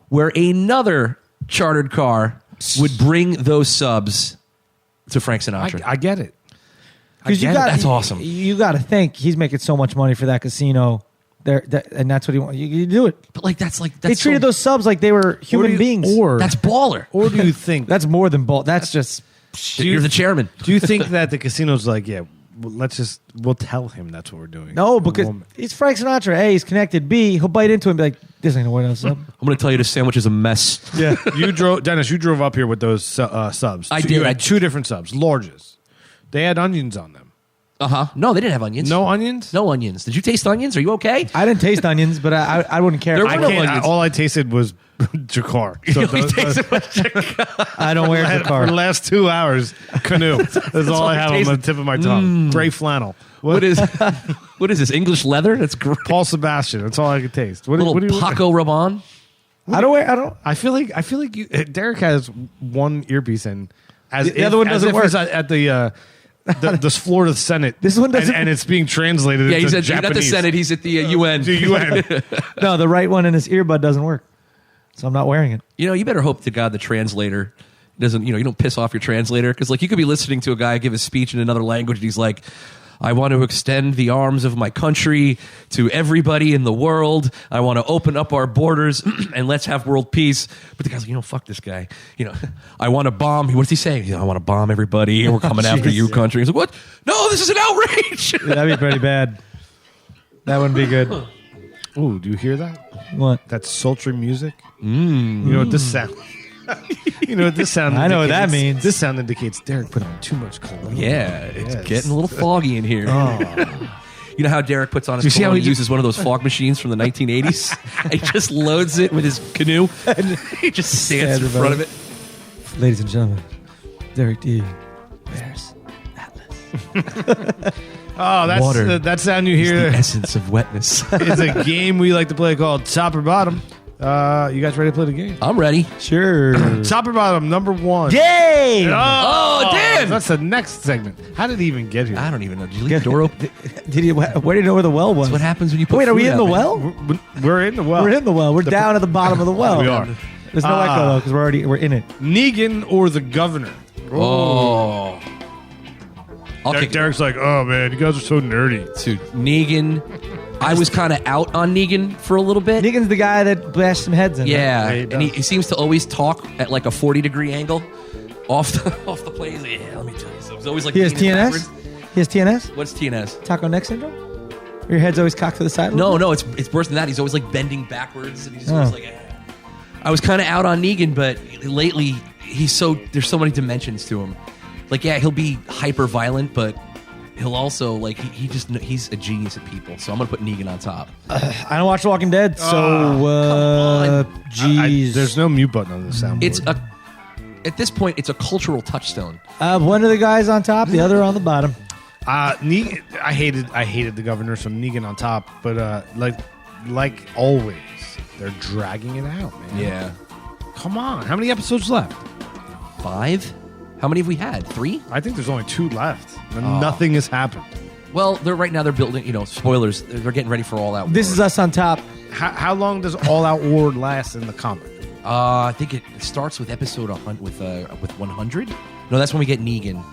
where another chartered car would bring those subs to Frank Sinatra. I get it. Because That's awesome. You got to think he's making so much money for that casino. And that's what he wants. You do it. But that's They treated those subs like they were human beings. That's baller. Or do you think That's more than bull. That's just. You're the chairman. Do you think that the casino's like, yeah, we'll tell him that's what we're doing? No, because he's Frank Sinatra. A, he's connected. B, he'll bite into him and be like, this ain't a White House sub. I'm going to tell you this sandwich is a mess. Yeah. Dennis, you drove up here with those subs. I So did. You had two different subs, larges. They had onions on them. No, they didn't have onions. No onions? No onions. Did you taste onions? Are you okay? I didn't taste onions, but I wouldn't care. There if were I, no can't- onions. All I tasted was Jakar. So I don't wear the for car. the last 2 hours, canoe. That's all I have on the tip of my tongue. Gray flannel. What is this? English leather? That's great. Paul Sebastian? That's all I could taste. Little what do you? Paco Rabanne. I don't. I feel like you, Derek has one earpiece in. The other one doesn't work. It's at the Florida Senate. This one doesn't- and it's being translated. Yeah, into he's not the Japanese. Senate. He's at the UN. The UN. No, the right one in his earbud doesn't work. So I'm not wearing it. You better hope to God the translator doesn't. You don't piss off your translator because you could be listening to a guy give a speech in another language and he's like, I want to extend the arms of my country to everybody in the world. I want to open up our borders and let's have world peace. But the guy's like, fuck this guy. I want to bomb. What does he say? I want to bomb everybody and we're coming after you, country. He's like, what? No, this is an outrage. That'd be pretty bad. That wouldn't be good. Ooh, do you hear that? What? That sultry music. You know what this sound? You know what this sound? I know what that indicates? means. This sound indicates Derek put on too much cologne. Yeah, it's Yes. getting a little foggy in here. You know how Derek puts on his you see how cologne? he He uses one of those fog machines from the 1980s? He just loads it with his canoe and he just stands in front of it. Ladies and gentlemen, Derek D. wears Atlas. Oh, that's Water that sound you It's the hear. essence of wetness. It's a game we like to play called Top or Bottom. You guys ready to play the game? I'm ready. Sure. Top or Bottom, number one. Yay! Oh, damn! That's the next segment. How did he even get here? I don't even know. Did you leave the door open? Did you? Where do you know where the well was? That's what happens when you put Wait, are we food in the out, man. well? We're in the well. We're in the well. We're down at the bottom of the well. We are. There's no echo though because we're in it. Negan or the governor? Oh. I'll kick it. Derek's like, oh man, you guys are so nerdy. To Negan. I was kind of out on Negan for a little bit. Negan's the guy that bashed some heads in. Yeah, Yeah, he and he does. seems to always talk at like a 40-degree angle off the plane. He's like, yeah, let me tell you something. It's always like He has leaning TNS. backwards. He has TNS. What's TNS? Taco neck syndrome. Your head's always cocked to the side. a little No, bit? no, it's worse than that. He's always like bending backwards, and he's just Oh. always like. Eh. I was kind of out on Negan, but lately there's so many dimensions to him. Like, yeah, he'll be hyper violent, but he'll also he's a genius at people. So I'm gonna put Negan on top. I don't watch The Walking Dead, so on. jeez. There's no mute button on the soundboard. At this point, it's a cultural touchstone. One of the guys on top, the other on the bottom. Negan, I hated the governor, so Negan on top. But like always, they're dragging it out, man. Yeah. Come on, how many episodes left? 5. How many have we had? 3? I think there's only 2 left. And nothing has happened. Well, right now they're building, spoilers, they're getting ready for All Out War. This is us on top. How long does All Out War last in the comic? I think it starts with episode 100, with 100. No, that's when we get Negan.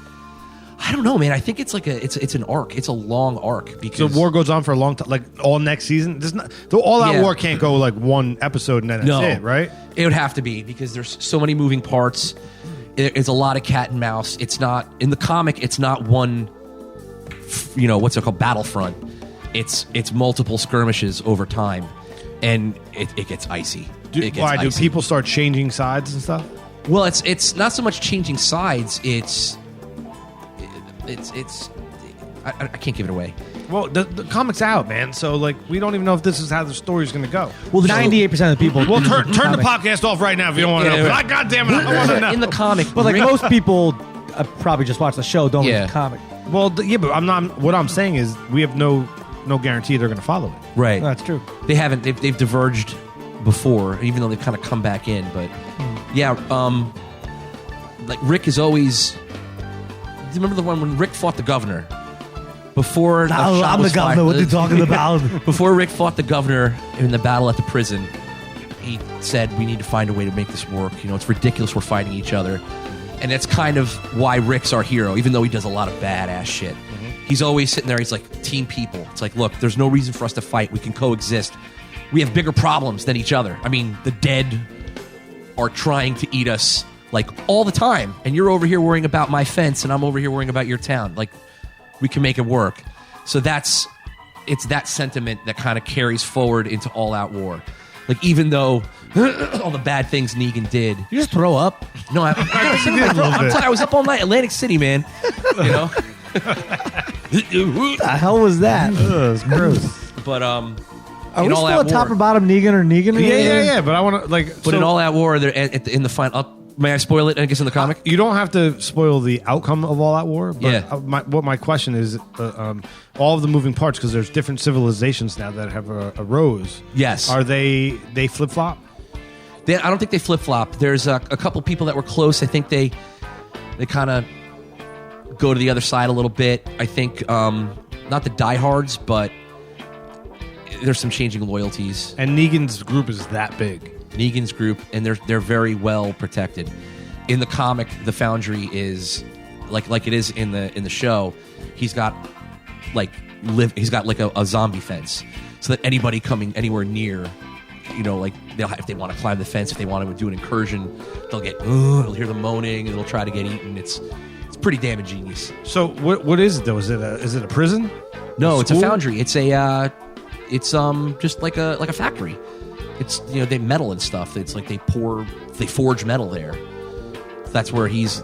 I don't know, man. I think it's like it's an arc. It's a long arc because So war goes on for a long time, like all next season. The All Out War can't go like one episode and then that's it, right? It would have to be because there's so many moving parts. It's a lot of cat and mouse. It's not in the comic. It's not one, what's it called, battlefront. It's multiple skirmishes over time, and it gets icy. Do people start changing sides and stuff? Well, it's not so much changing sides. It's I can't give it away. Well, the comic's out, man. So like, we don't even know if this is how the story's going to go. Well, 98% of the people. Well, turn the podcast off right now if you don't want to know. God damn it, I want to know. In the comic, But like most people probably just watch the show, don't read the comic. Well, but I'm not. What I'm saying is, we have no guarantee they're going to follow it. right? That's true. They haven't. They've diverged before, even though they've kind of come back in. But like Rick is always. Do you remember the one when Rick fought the governor? Before I'm the governor. What are you talking about? Before Rick fought the governor in the battle at the prison, he said, "We need to find a way to make this work. It's ridiculous we're fighting each other." And that's kind of why Rick's our hero, even though he does a lot of badass shit. Mm-hmm. He's always sitting there. He's like, team people. It's like, look, there's no reason for us to fight. We can coexist. We have bigger problems than each other. I mean, the dead are trying to eat us like all the time. And you're over here worrying about my fence, and I'm over here worrying about your town. Like, we can make it work. So it's that sentiment that kind of carries forward into All Out War. Like, even though all the bad things Negan did. You just throw up. No, I'm telling you, I was up all night, Atlantic City, man. What the hell was that? It's gross. But Are we still at top or bottom Negan or Negan? Yeah. But I want to But in All Out War, they're in the final. May I spoil it? I guess in the comic. You don't have to spoil the outcome of All Out War. But Yeah. My question is, all of the moving parts, because there's different civilizations now that have arose. Yes. Are they flip flop? I don't think they flip flop. There's a couple people that were close. I think they kind of go to the other side a little bit. I think not the diehards, but there's some changing loyalties. And Negan's group is that big. Negan's group, and they're very well protected. In the comic, the Foundry is like it is in the show. He's got like a zombie fence, so that anybody coming anywhere near, like if they want to climb the fence, if they want to do an incursion, they'll hear the moaning, and they'll try to get eaten. It's pretty damn ingenious. So what is it though? Is it a prison? No, it's a foundry. It's just like a factory. It's they metal and stuff. It's like they forge metal there. That's where he's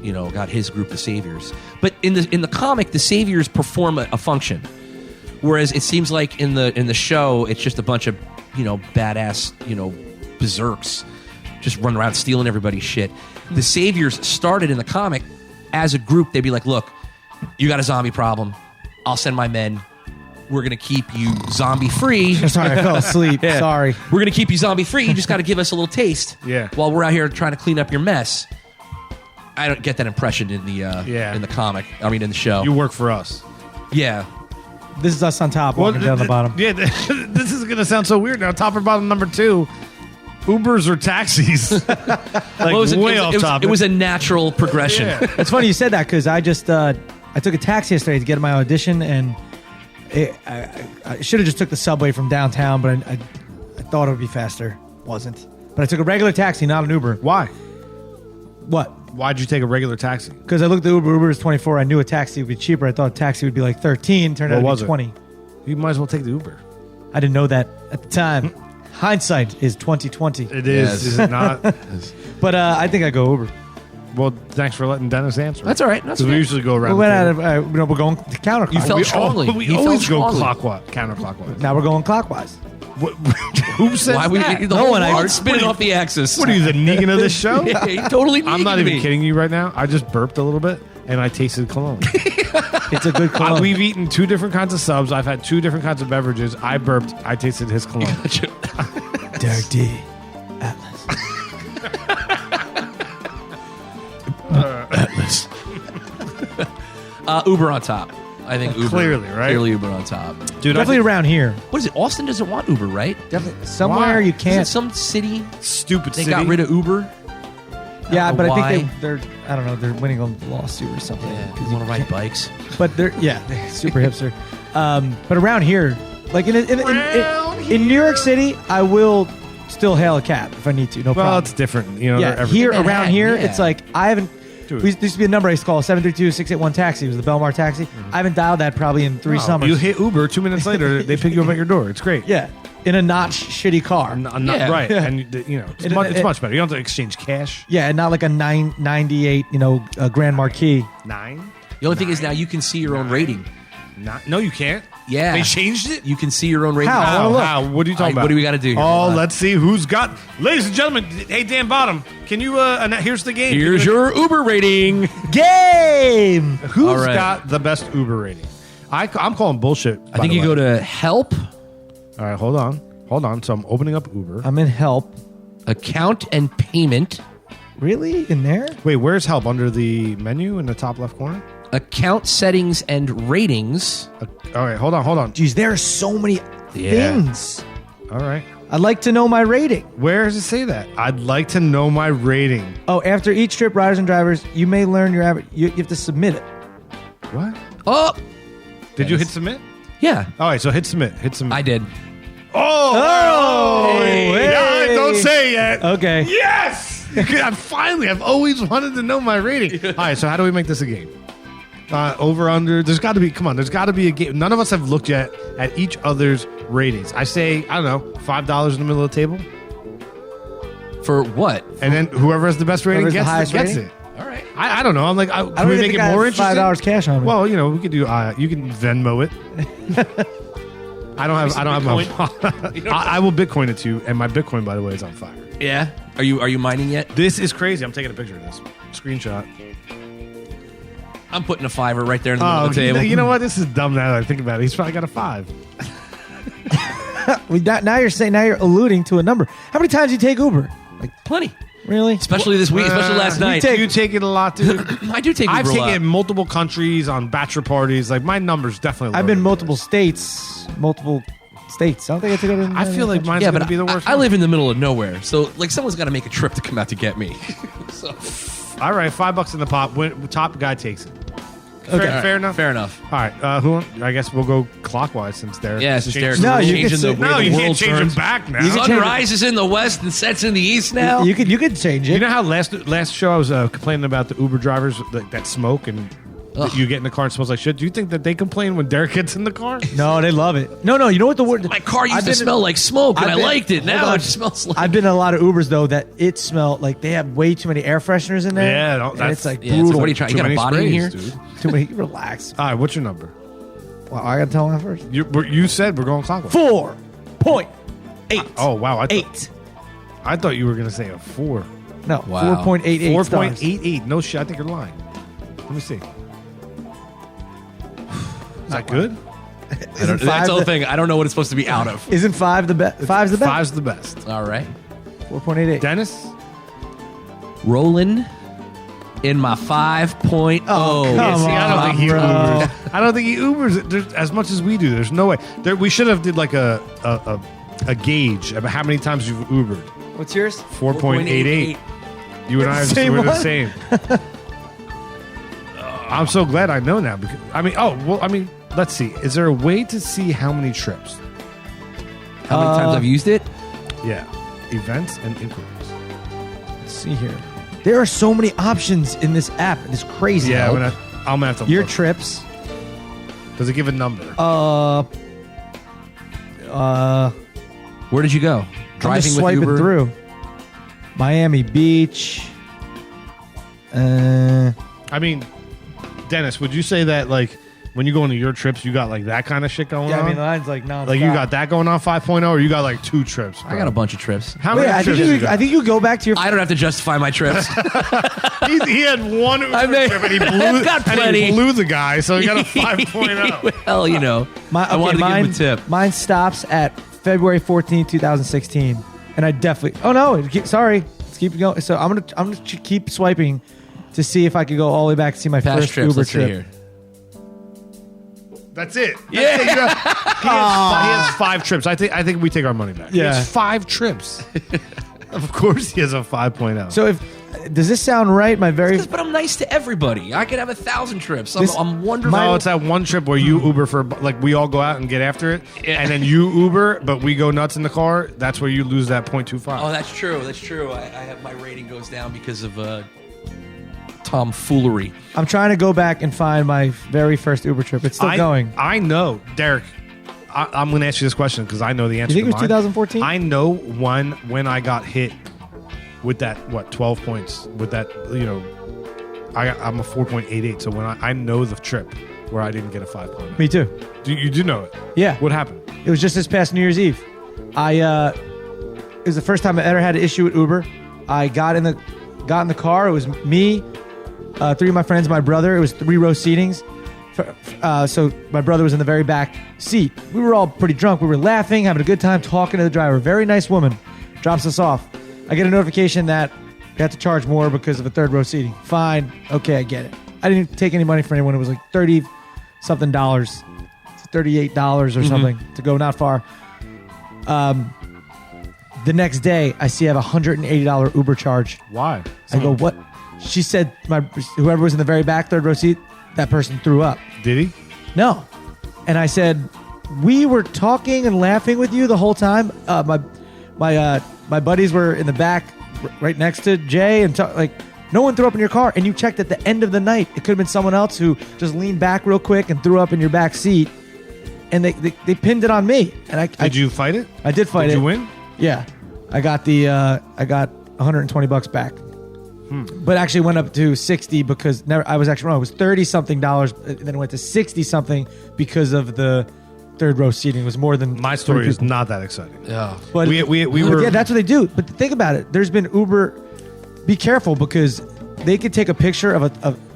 got his group of saviors. But in the comic, the saviors perform a function, whereas it seems like in the show it's just a bunch of badass berserks just running around stealing everybody's shit. The saviors started in the comic as a group. They'd be like, look, you got a zombie problem, I'll send my men. We're going to keep you zombie free. Sorry, I fell asleep. Yeah. Sorry. We're going to keep you zombie free. You just got to give us a little taste. Yeah. While we're out here trying to clean up your mess. I don't get that impression in the comic. I mean, in the show. You work for us. Yeah. This is us on top, walking down the bottom. Yeah, this is going to sound so weird now. Top or bottom number 2, Ubers or taxis? Way off topic. It was a natural progression. Yeah. It's funny you said that because I just I took a taxi yesterday to get my audition, and I should have just took the subway from downtown, but I thought it would be faster. Wasn't. But I took a regular taxi, not an Uber. Why? What? Why'd you take a regular taxi? Because I looked at Uber. Uber is 24. I knew a taxi would be cheaper. I thought a taxi would be like 13. Turned out to be 20. You might as well take the Uber. I didn't know that at the time. Hindsight is 2020. It is. Yes. Is it not? But I think I go Uber. Well, thanks for letting Dennis answer. That's all right. That's Because we okay. usually go around. We went out of, we're going counterclockwise. You felt strongly. We He always felt go strongly. counterclockwise. Now we're going clockwise. Who says Why that? the No whole one, world I- spinning off the axis. What are you, the Negan of this show? Yeah, he totally. I'm not even me. kidding you right now. I just burped a little bit, and I tasted cologne. It's a good cologne. We've eaten 2 different kinds of subs. I've had 2 different kinds of beverages. I burped. I tasted his cologne. Derek D. Atlas. Uber on top. I think Uber. Clearly, right? Clearly Uber on top. Dude, Definitely around here. What is it? Austin doesn't want Uber, right? Definitely somewhere Why? you Isn't can't. some city stupid they city. got rid of Uber? Yeah, know but I why. think they're. I don't know. They're winning a lawsuit or something. Yeah, 'Cause you you want to ride can't- bikes? But they're super hipster. But around here, like in New York City, I will still hail a cab if I need to. No Well, problem. it's different. You know, Yeah, they're everywhere. here Manhattan, around here, yeah. it's like I haven't. Dude. There used to be a number I used to call 732-681 taxi. It was the Belmar taxi. I haven't dialed that probably in 3 summers. You hit Uber 2 minutes later, they pick you up at your door. It's great. Yeah, in a not shitty car. Not Yeah. right. Yeah. And you know, it's much better. You don't have to exchange cash. Yeah, and not like a 998, Grand Marquis. 9? The only thing is now you can see your own rating. No, you can't. Yeah. They changed it? You can see your own rating. How? I wanna look. How? What are you talking about? What do we got to do here? Oh, Hold on. let's see who's got. Ladies and gentlemen, hey, Dan Bottom, can you, here's the game. Here's your Uber rating. Game! Who's All right. got the best Uber rating? I'm calling bullshit. I think you go to help, All right, hold on. So I'm opening up Uber. I'm in help. account and payment, Really? In there? Wait, where's help? Under the menu in the top left corner? account settings and ratings. All right, hold on. Geez, there are so many things. All right. I'd like to know my rating. Where does it say that? I'd like to know my rating. Oh, after each trip, riders and drivers, you may learn your average. You have to submit it. What? Oh, Did you hit submit? yeah, All right, so hit submit. Hit submit. I did. Oh, Hey, hey. don't say it yet. Okay. Yes! I've always wanted to know my rating. All right, so how do we make this a game? Over, under, there's got to be a game. None of us have looked yet at each other's ratings. I say, I don't know, $5 in the middle of the table. For what? And then whoever has the best rating Whoever's the gets highest it. rating? All right. I don't know. I'm like, I can don't we even make think it I more have interesting? $5 cash on me. Well, we could do. You can Venmo it. I don't have my. I will Bitcoin it to you, and my Bitcoin, by the way, is on fire. Yeah. Are you mining yet? This is crazy. I'm taking a picture of this. Screenshot. I'm putting a $5 right there in the middle Oh, of the table. you know what? This is dumb now that I think about it. He's probably got a 5. Now you're alluding to a number. How many times do you take Uber? Like, Plenty. really? Especially this week, especially last night. You take it a lot, dude. I do take Uber I've a taken lot. it in multiple countries on bachelor parties. Like my numbers definitely. I've lower been than multiple yours. states. I don't think I took it. I feel like mine's Yeah, gonna but be the worst. I one. live in the middle of nowhere, so like someone's got to make a trip to come out to get me. So, All right, $5 in the pot. Top guy takes it. Fair enough. Fair enough. All right, I guess we'll go clockwise since Derek. Yeah, since Derek's No, you changing can the say- way No, the you world can't change turns. him back now. You can Sun change it. rises in the west and sets in the east now. You could change it. You know how last show I was complaining about the Uber drivers that smoke and that you get in the car and it smells like shit. Do you think that they complain when Derek gets in the car? No, they love it. No, you know what the word? My car used I've to been- smell like smoke, and I've I been- liked it. hold Now on. it smells like. I've been in a lot of Ubers though that it smelled like they have way too many air fresheners in there. Yeah, no, and that's- it's like Yeah, it's brutal. like, what are you trying? You got a body in here? dude. Too many. Relax. All right, what's your number? Well, I gotta tell him first. You said we're going clockwise. 4.8. Oh wow, 8. I thought you were gonna say a 4. No, Wow. 4.88. 4.88. No shit. I think you're lying. Let me see. Is that good? Isn't That's five the whole the, thing. I don't know what it's supposed to be out of. isn't 5 the best? 5's the best. 5's the best. All right, 4.88. Dennis? rolling in my 5.0. Oh, come Yeah, see, I don't on, think he bro. Ubers. I don't think he Ubers there's, as much as we do. There's no way. We should have did like a gauge about how many times you've Ubered. What's yours? 4.88. You and I are Same we're the one? same. I'm so glad I know now. Because let's see. Is there a way to see how many trips? How many times I've used it? Yeah. Events and inquiries. Let's see here. There are so many options in this app. It's crazy. Yeah, Help. I'm gonna have to Your look. trips. Does it give a number? Where did you go? I'm Driving just with swiping Uber. through. Miami Beach. I mean, Dennis, would you say that like when you go into your trips, you got like that kind of shit going Yeah, on? I mean, mine's like non. like you got that going on 5.0, or you got like 2 trips? I got a bunch of trips. How Wait, many I trips? think you you. got? I think you go back to your. I don't have to justify my trips. he had one Uber I mean, trip and he blew, I've got and plenty. he blew the guy, so he got a 5.0. Well, you know, I wanted to give him a tip. Mine stops at February 14th, 2016, and I definitely. Oh no! Sorry, let's keep going. So I'm gonna keep swiping to see if I could go all the way back to see my Past first trips. Uber Let's see trip. here. That's it. That's it. He has 5 trips. I think we take our money back. He Yeah. has 5 trips. Of course, he has a 5.0. So does this sound right? My very But I'm nice to everybody. I could have 1,000 trips. This- I'm wonderful. no, it's that one trip where you Uber for like we all go out and get after it, and then you Uber, but we go nuts in the car. That's where you lose that 0.25. Oh, that's true. That's true. I have my rating goes down because of tomfoolery. I'm trying to go back and find my very first Uber trip. It's still going. I know, Derek. I'm going to ask you this question because I know the answer. You think to it was mine. 2014? I know when I got hit with that 12 points with that I'm a 4.88. So when I know the trip where I didn't get a 5.0. Me too. You do know it? Yeah. What happened? It was just this past New Year's Eve. It was the first time I ever had an issue with Uber. I got in the car. It was me, 3 of my friends, my brother. It was 3-row seatings. So my brother was in the very back seat. We were all pretty drunk. We were laughing, having a good time, talking to the driver. Very nice woman. Drops us off. I get a notification that we have to charge more because of a 3rd-row seating. Fine. Okay, I get it. I didn't take any money from anyone. It was like $30-something, $38 or something to go not far. The next day, I see I have a $180 Uber charge. Why? I go, what? She said whoever was in the very back 3rd-row seat, that person threw up. Did he? No. And I said, we were talking and laughing with you the whole time. My buddies were in the back right next to Jay, and no one threw up in your car. And you checked at the end of the night. It could have been someone else who just leaned back real quick and threw up in your back seat. And they pinned it on me. And Did you fight it? I did fight it. Did you win? Yeah. I got $120 back. But actually went up to 60 because I was actually wrong. It was $30-something, and then it went to 60-something because of the 3rd-row seating. It was more than My story 3 is people. not that exciting. Yeah. But But we were. yeah, that's what they do. But think about it. There's been Uber. Be careful because they could take a picture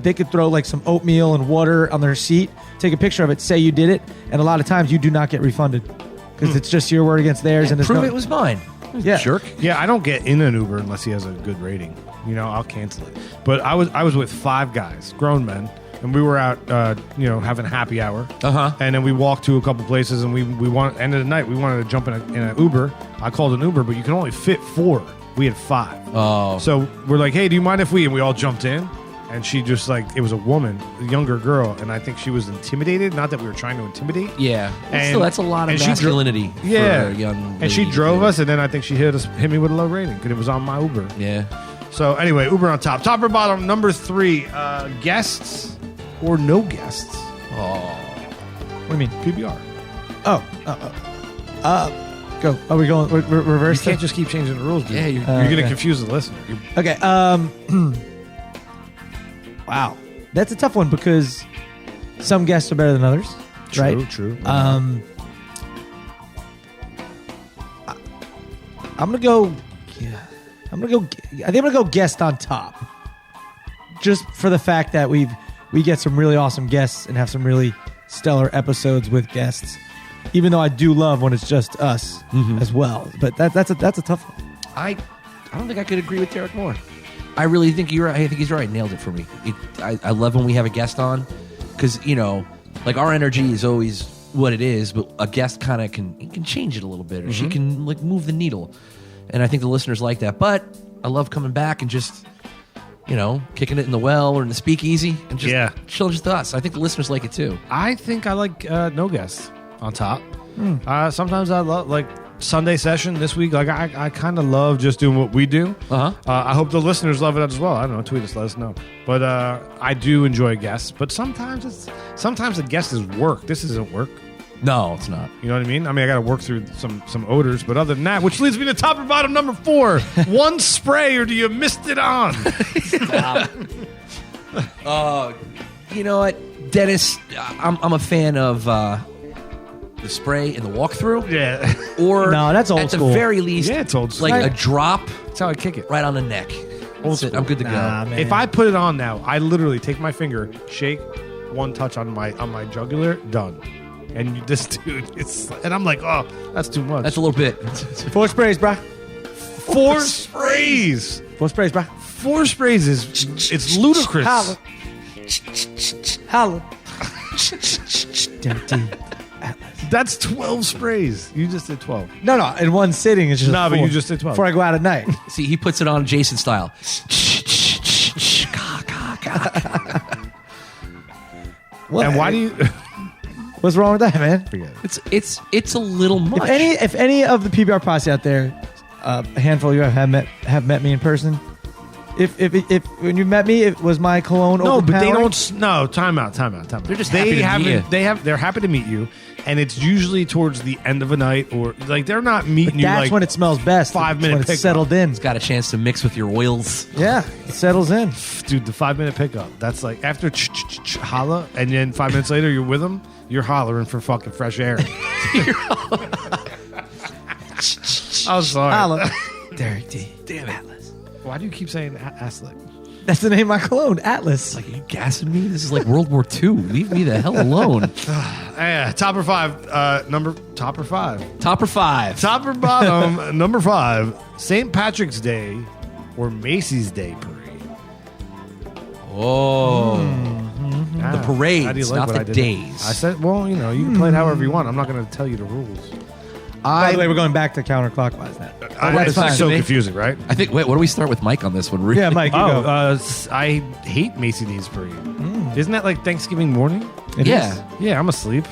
they could throw like some oatmeal and water on their seat, take a picture of it, say you did it, and a lot of times you do not get refunded because it's just your word against theirs. And there's Prove no, it was mine. Yeah. Jerk. Yeah, I don't get in an Uber unless he has a good rating. I'll cancel it. But I was with 5 guys, grown men, and we were out, having happy hour. And then we walked to a couple places, and we end of the night we wanted to jump in an Uber. I called an Uber, but you can only fit 4. We had 5. Oh. So we're like, hey, do you mind if and we all jumped in? And she just it was a woman, a younger girl, and I think she was intimidated. Not that we were trying to intimidate. Yeah. And- Still, that's a lot of and she masculinity for a young and she lady. drove us, and then I think she hit me with a low rating because it was on my Uber. Yeah. So anyway, Uber on top. Top or bottom, number 3, guests or no guests? What do you mean? PBR. Go. Are we going reverse? You can't just keep changing the rules, dude. Yeah, you're going to okay. confuse the listener. Okay. Wow, that's a tough one because some guests are better than others, right? True. I'm gonna go. Yeah, I think I'm gonna go guest on top, just for the fact that we get some really awesome guests and have some really stellar episodes with guests. Even though I do love when it's just us as well, but that's a tough one. I don't think I could agree with Derek more. I really think you're right. I think he's right. Nailed it for me. I love when we have a guest on because, our energy is always what it is, but a guest kind of can change it a little bit, or she can move the needle. And I think the listeners like that. But I love coming back and just, kicking it in the well or in the speakeasy and just chilling just us. I think the listeners like it too. I think I like no guests on top. Sometimes I love Sunday session this week. I kind of love just doing what we do. I hope the listeners love it as well. I don't know. Tweet us, let us know. But I do enjoy guests. But sometimes the guest is work. This isn't work. No, it's not. You know what I mean? I got to work through some odors. But other than that, which leads me to top or bottom number 4. One spray or do you mist it on? You know what, Dennis? I'm a fan of the spray and the walkthrough. Yeah. Or No, that's old at school. the very least, Yeah, it's old school. like a drop That's how I kick it. right on the neck. That's it. I'm good to go. man. If I put it on now, I literally take my finger, shake, one touch on my jugular, done. And this dude, and I'm like, oh, that's too much. That's a little bit. 4 sprays, bruh. 4 sprays. 4 sprays, bruh. 4 sprays it's ludicrous. Holla. Holla. Derek D. That's 12 sprays. You just did 12. No, in one sitting it's just No, but 4 you just did 12. before I go out at night. See, he puts it on Jason style. What? And why do you... What's wrong with that, man? Forget it. It's a little much. If any of the PBR posse out there, a handful of you have met me in person. If when you met me, it was my cologne. No, but they overpowering? don't... No, time out. They're just happy to meet you. They're happy to meet you, and it's usually towards the end of a night, or like they're not meeting you That's like when it smells best. 5 minute when it's pickup. settled in. It's got a chance to mix with your oils. Yeah, it settles in. Dude, the 5 minute pickup. That's like after holla, and then 5 minutes later you're with them. You're hollering for fucking fresh air. I'm sorry. Holla. Derek D. Damn Atlas. Why do you keep saying ass lick? That's the name of my cologne, Atlas. Like, are you gassing me? This is like World War II. Leave me the hell alone. Yeah, top or five. Top or five. Top or five? Top or bottom. Number 5. St. Patrick's Day or Macy's Day Parade. Oh. The parades, How do you like not what the I did? days. I said, well, you know, you can play it however you want. I'm not going to tell you the rules. By the way, we're going back to counterclockwise now. It's fine. so confusing, right? I think, wait, what do we start with Mike on this one? Yeah, Mike, you go. I hate Macy's Day Parade. Isn't that like Thanksgiving morning? It yeah. is. Yeah, I'm asleep.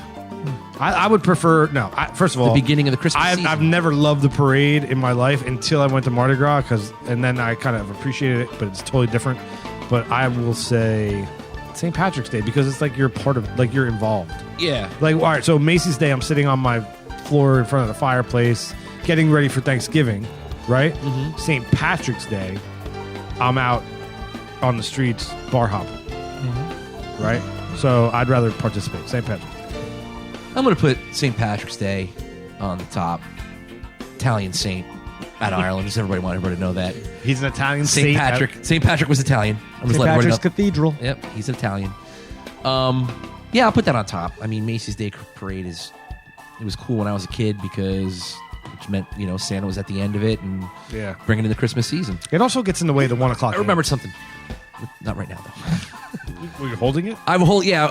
I would prefer first of all, The beginning of the Christmas season. I've never loved the parade in my life until I went to Mardi Gras and then I kind of appreciated it, but it's totally different. But I will say St. Patrick's Day because it's like you're part of, like you're involved. Yeah. Like, all right, so Macy's Day, I'm sitting on my floor in front of the fireplace, getting ready for Thanksgiving, right? Mm-hmm. St. Patrick's Day, I'm out on the streets bar hopping, right? So I'd rather participate. St. Patrick's Day. I'm going to put St. Patrick's Day on the top. Italian saint out of Ireland. Does everybody want everybody to know that? He's an Italian St. Patrick. St. Patrick was Italian. I'm just St. letting everybody Patrick's know. Cathedral. Yep, he's Italian. Yeah, I'll put that on top. I mean, Macy's Day Parade it was cool when I was a kid because which meant, you know, Santa was at the end of it and Yeah. bringing in the Christmas season. It also gets in the way of the 1 o'clock. I remembered something. Not right now, though. Were you holding it? I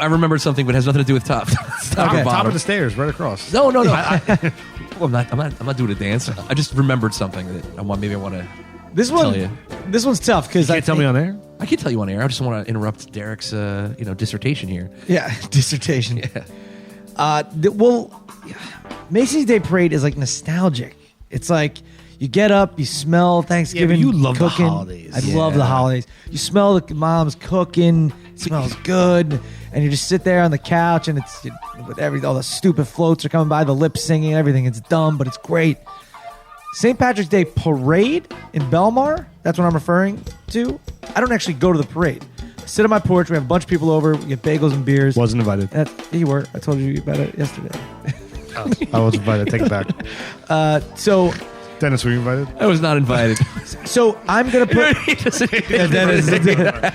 remembered something, but it has nothing to do with top. Top or Top bottom. of the stairs, right across. No. Well, I'm not doing a dance. I just remembered something that maybe I want to This tell you. one's tough because Can't tell me on air. I can tell you on air. I just want to interrupt Derek's dissertation here. Yeah, dissertation. Macy's Day Parade is like nostalgic. It's like you get up, you smell Thanksgiving. Yeah, but you love the cooking. holidays. I love the holidays. You smell the mom's cooking. It smells good, and you just sit there on the couch, and it's with all the stupid floats are coming by, the lip singing, everything. It's dumb, but it's great. St. Patrick's Day Parade in Belmar. That's what I'm referring to. I don't actually go to the parade. I sit on my porch. We have a bunch of people over. We get bagels and beers. Wasn't invited. You were. I told you about it yesterday. I was invited. Take it back. So Dennis, were you invited? I was not invited. So I'm gonna put Dennis.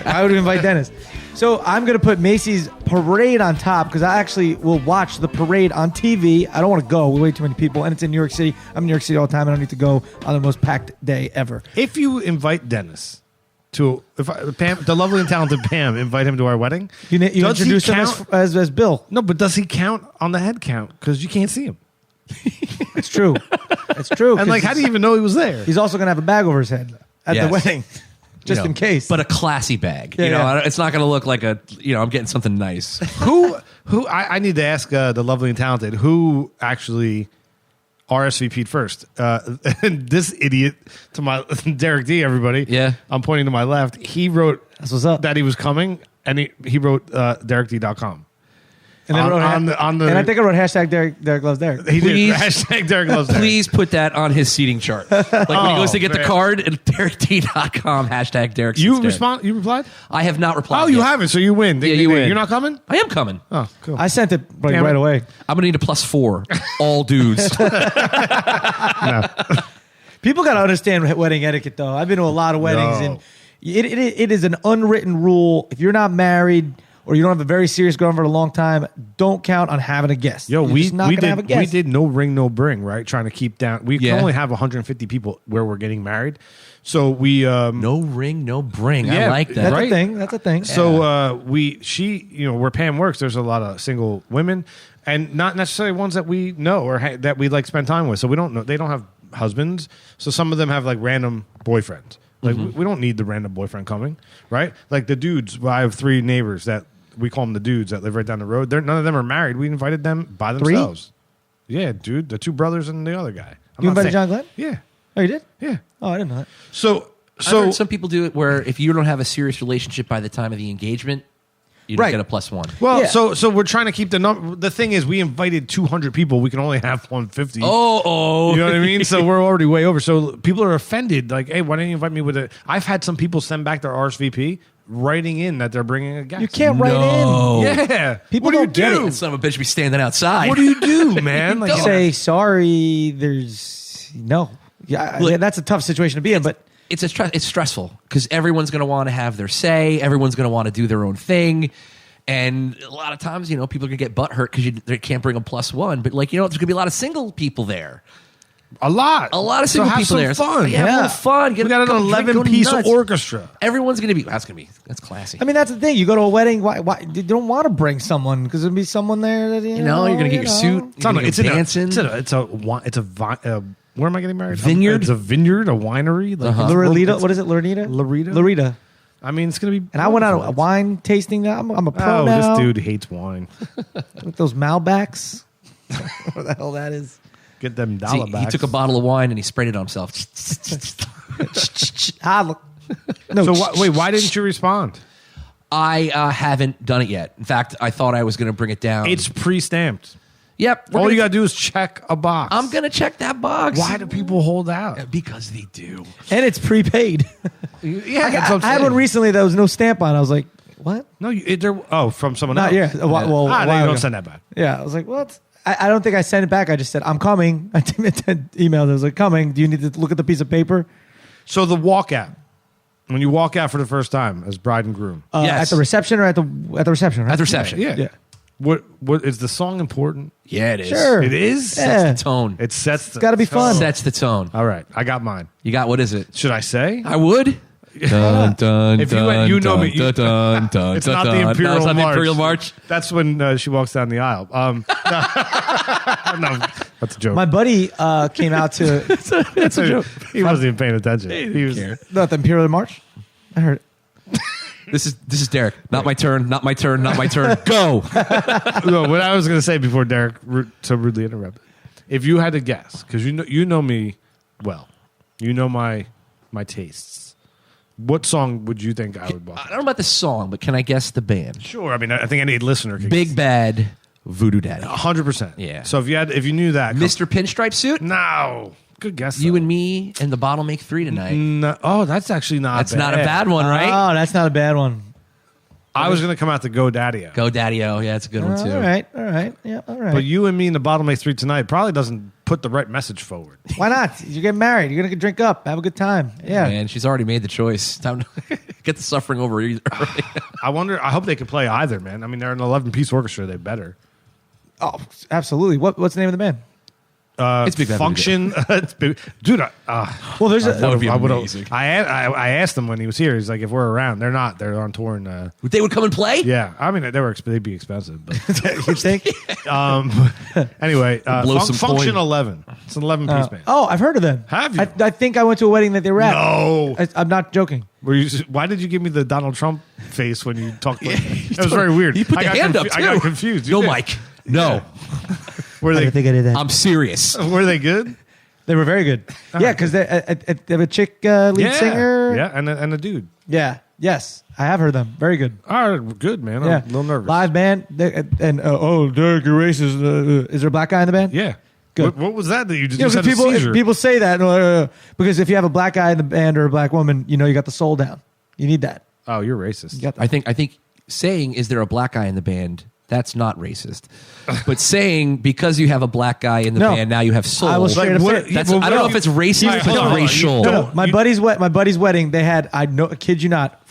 I would invite Dennis. So I'm gonna put Macy's Parade on top because I actually will watch the parade on TV. I don't want to go. Way too many people, and it's in New York City. I'm in New York City all the time. I don't need to go on the most packed day ever. If you invite Dennis to, Pam, the lovely and talented Pam, invite him to our wedding, You does he introduce him count? as Bill. No, but does he count on the head count? Because you can't see him. It's true. It's true. And 'cause like, how do you even know he was there? He's also gonna have a bag over his head at Yes. the wedding, just in case. But a classy bag. Yeah, you know, yeah. it's not going to look like I'm getting something nice. who I need to ask the lovely and talented who actually RSVP'd first. This idiot to my Derek D. Everybody, Yeah. I'm pointing to my left. He wrote That's what's up. that he was coming, and he wrote DerekD.com. and then on the and I think I wrote hashtag Derek loves Derek. he Please- did hashtag Derek loves Derek. Please put that on his seating chart. Like when he goes to get the man. card, and DerekD.com, hashtag Derek. You replied? I have not replied. Oh, you yet. haven't, so you win. Yeah, you win. You're not coming? I am coming. Oh, cool. I sent it like Damn right it. away. I'm going to need a +4. All dudes. People got to understand wedding etiquette, though. I've been to a lot of weddings, No. and it is an unwritten rule. If you're not married or you don't have a very serious girlfriend for a long time, don't count on having a guest. Yo, You're we just not gonna have a guest. did no ring, no bring, right? Trying to keep down. We Yeah. can only have 150 people where we're getting married. So we No ring, no bring. Yeah, I like that. That's right? a thing. That's a thing. So where Pam works, there's a lot of single women, and not necessarily ones that we know or that we like spend time with. So we don't know. They don't have husbands. So some of them have like random boyfriends. Like we don't need the random boyfriend coming, right? Like the dudes. I have 3 neighbors that we call them the dudes that live right down the road. None of them are married. We invited them by 3? themselves. Yeah, dude. The 2 brothers and the other guy. I'm You not invited saying- John Glenn? Yeah, Oh, you did? yeah. Oh, I didn't know that. So I've heard some people do it where if you don't have a serious relationship by the time of the engagement, you don't Right. get a +1. Well, Yeah. so we're trying to keep the number. The thing is, we invited 200 people. We can only have 150. Oh. You know what I mean? So we're already way over. So people are offended. Like, hey, why didn't you invite me with a? I've had some people send back their RSVP, writing in that they're bringing a guest. You can't write No. Yeah. People what do you don't get do? it. Son of a bitch be standing outside. What do you do, man? in. Like, Say sorry. There's no. Yeah, Look, that's a tough situation to be in. But It's stressful because everyone's going to want to have their say. Everyone's going to want to do their own thing. And a lot of times, people are going to get butthurt because they can't bring a +1. But, there's going to be a lot of single people there. a lot. A lot of So single have people some there. Fun. Yeah, have a little fun. We got an 11-piece orchestra. Everyone's going to be. That's classy. I mean, that's the thing. You go to a wedding. Why you don't want to bring someone because there'll be someone there that you're going to get your suit. It's on. You're It's gonna in go dancing. It's a. Where am I getting married? Vineyard? It's a vineyard, a winery. Like, Lorita. What is it? Lorita. Lorita? I mean, it's gonna be. And I went on a wine tasting. I'm a pro Oh, now. this dude hates wine. With those Malbecs. What the hell that is? Get them See, dollar he backs. took a bottle of wine and he sprayed it on himself. Look. No. So wait, why didn't you respond? I haven't done it yet. In fact, I thought I was going to bring it down. It's pre-stamped. Yep. All you gotta do is check a box. I'm going to check that box. Why do people hold out? Because they do. And it's prepaid. Yeah, that's what I'm I had saying. one recently that was no stamp on. I was like, what? No, from someone Not else. yet. Well, a then while you don't ago. send that back. Yeah, I was like, what? I don't think I sent it back. I just said, I'm coming. I emailed. I was like, coming. Do you need to look at the piece of paper? So the walkout, when you walk out for the first time as bride and groom. Yes. At the reception or at the reception? Right? At the reception. Yeah. What is the song important? Yeah, it is. Sure. It is. Yeah. The tone. It sets. It's gotta be fun. Sets the tone. All right, I got mine. You got, what is it? Should I say? I would. Dun, dun, If you went, you know me. dun, dun, dun, It's dun, not the dun. Imperial No, it's not March. the Imperial March. That's when she walks down the aisle. No, that's a joke. My buddy came out to That's a joke. He wasn't even paying attention. He was. the Imperial March. I heard it. This is Derek. Not my turn. Not my turn. Not my turn. Go. No, what I was going to say before Derek so rudely interrupted. If you had to guess, because you know me well, you know my tastes. What song would you think I would walk? I don't know about the song, but can I guess the band? Sure. I mean, I think any listener can. Big Bad Voodoo Daddy. 100%. Yeah. So if you knew that, Mr. Pinstripe Suit. No. Good guess. You though. and me and the bottle make 3 tonight. No, oh, that's actually not. That's not a bad one, right? Oh, that's not a bad one. I was going to come out to Go Daddy-O. Go Daddy-O. Yeah, that's a good one too. All right. Yeah, all right. But you and me and the bottle makes 3 tonight probably doesn't put the right message forward. Why not? You get married. You're going to drink up. Have a good time. Yeah. Man, she's already made the choice. Time to get the suffering over early. I hope they could play either, man. I mean, they're an 11-piece orchestra. They better. Oh, absolutely. What's the name of the band? It's Big Bad Function. It's big, dude. Well, there's That would be I would've- amazing. I asked him when he was here. He's like, if we're around, they're not. They're on tour. And They would come and play? yeah, I mean, they'd be expensive. But you think? anyway, Blow some Function coin. 11. It's an 11-piece band. Oh, I've heard of them. Have you? I think I went to a wedding that they were at. No. I'm not joking. Why did you give me the Donald Trump face when you talked? That was very weird. You put I the got hand up, I got too. confused. You No, did. Mike. No. Were I they? didn't think I did that. I'm serious. Were they good? They were very good. Yeah, because they have a chick lead singer. Yeah, and a dude. Yeah. Yes. I have heard them. Very good. All right, good, man. Yeah. I'm a little nervous. Live band. And Derek, you're racist. Is there a black guy in the band? Yeah. Good. What was that you just You know, had because a seizure? people say that because if you have a black guy in the band or a black woman, you got the soul down. You need that. Oh, you're racist. You got that. I think saying, is there a black guy in the band? That's not racist. But saying, because you have a black guy in the No. band, now you have soul. I will straight up say it. That's, I don't know if it's racist, Right, but hold on. racial. No. My buddy's wedding. They had. I kid you not,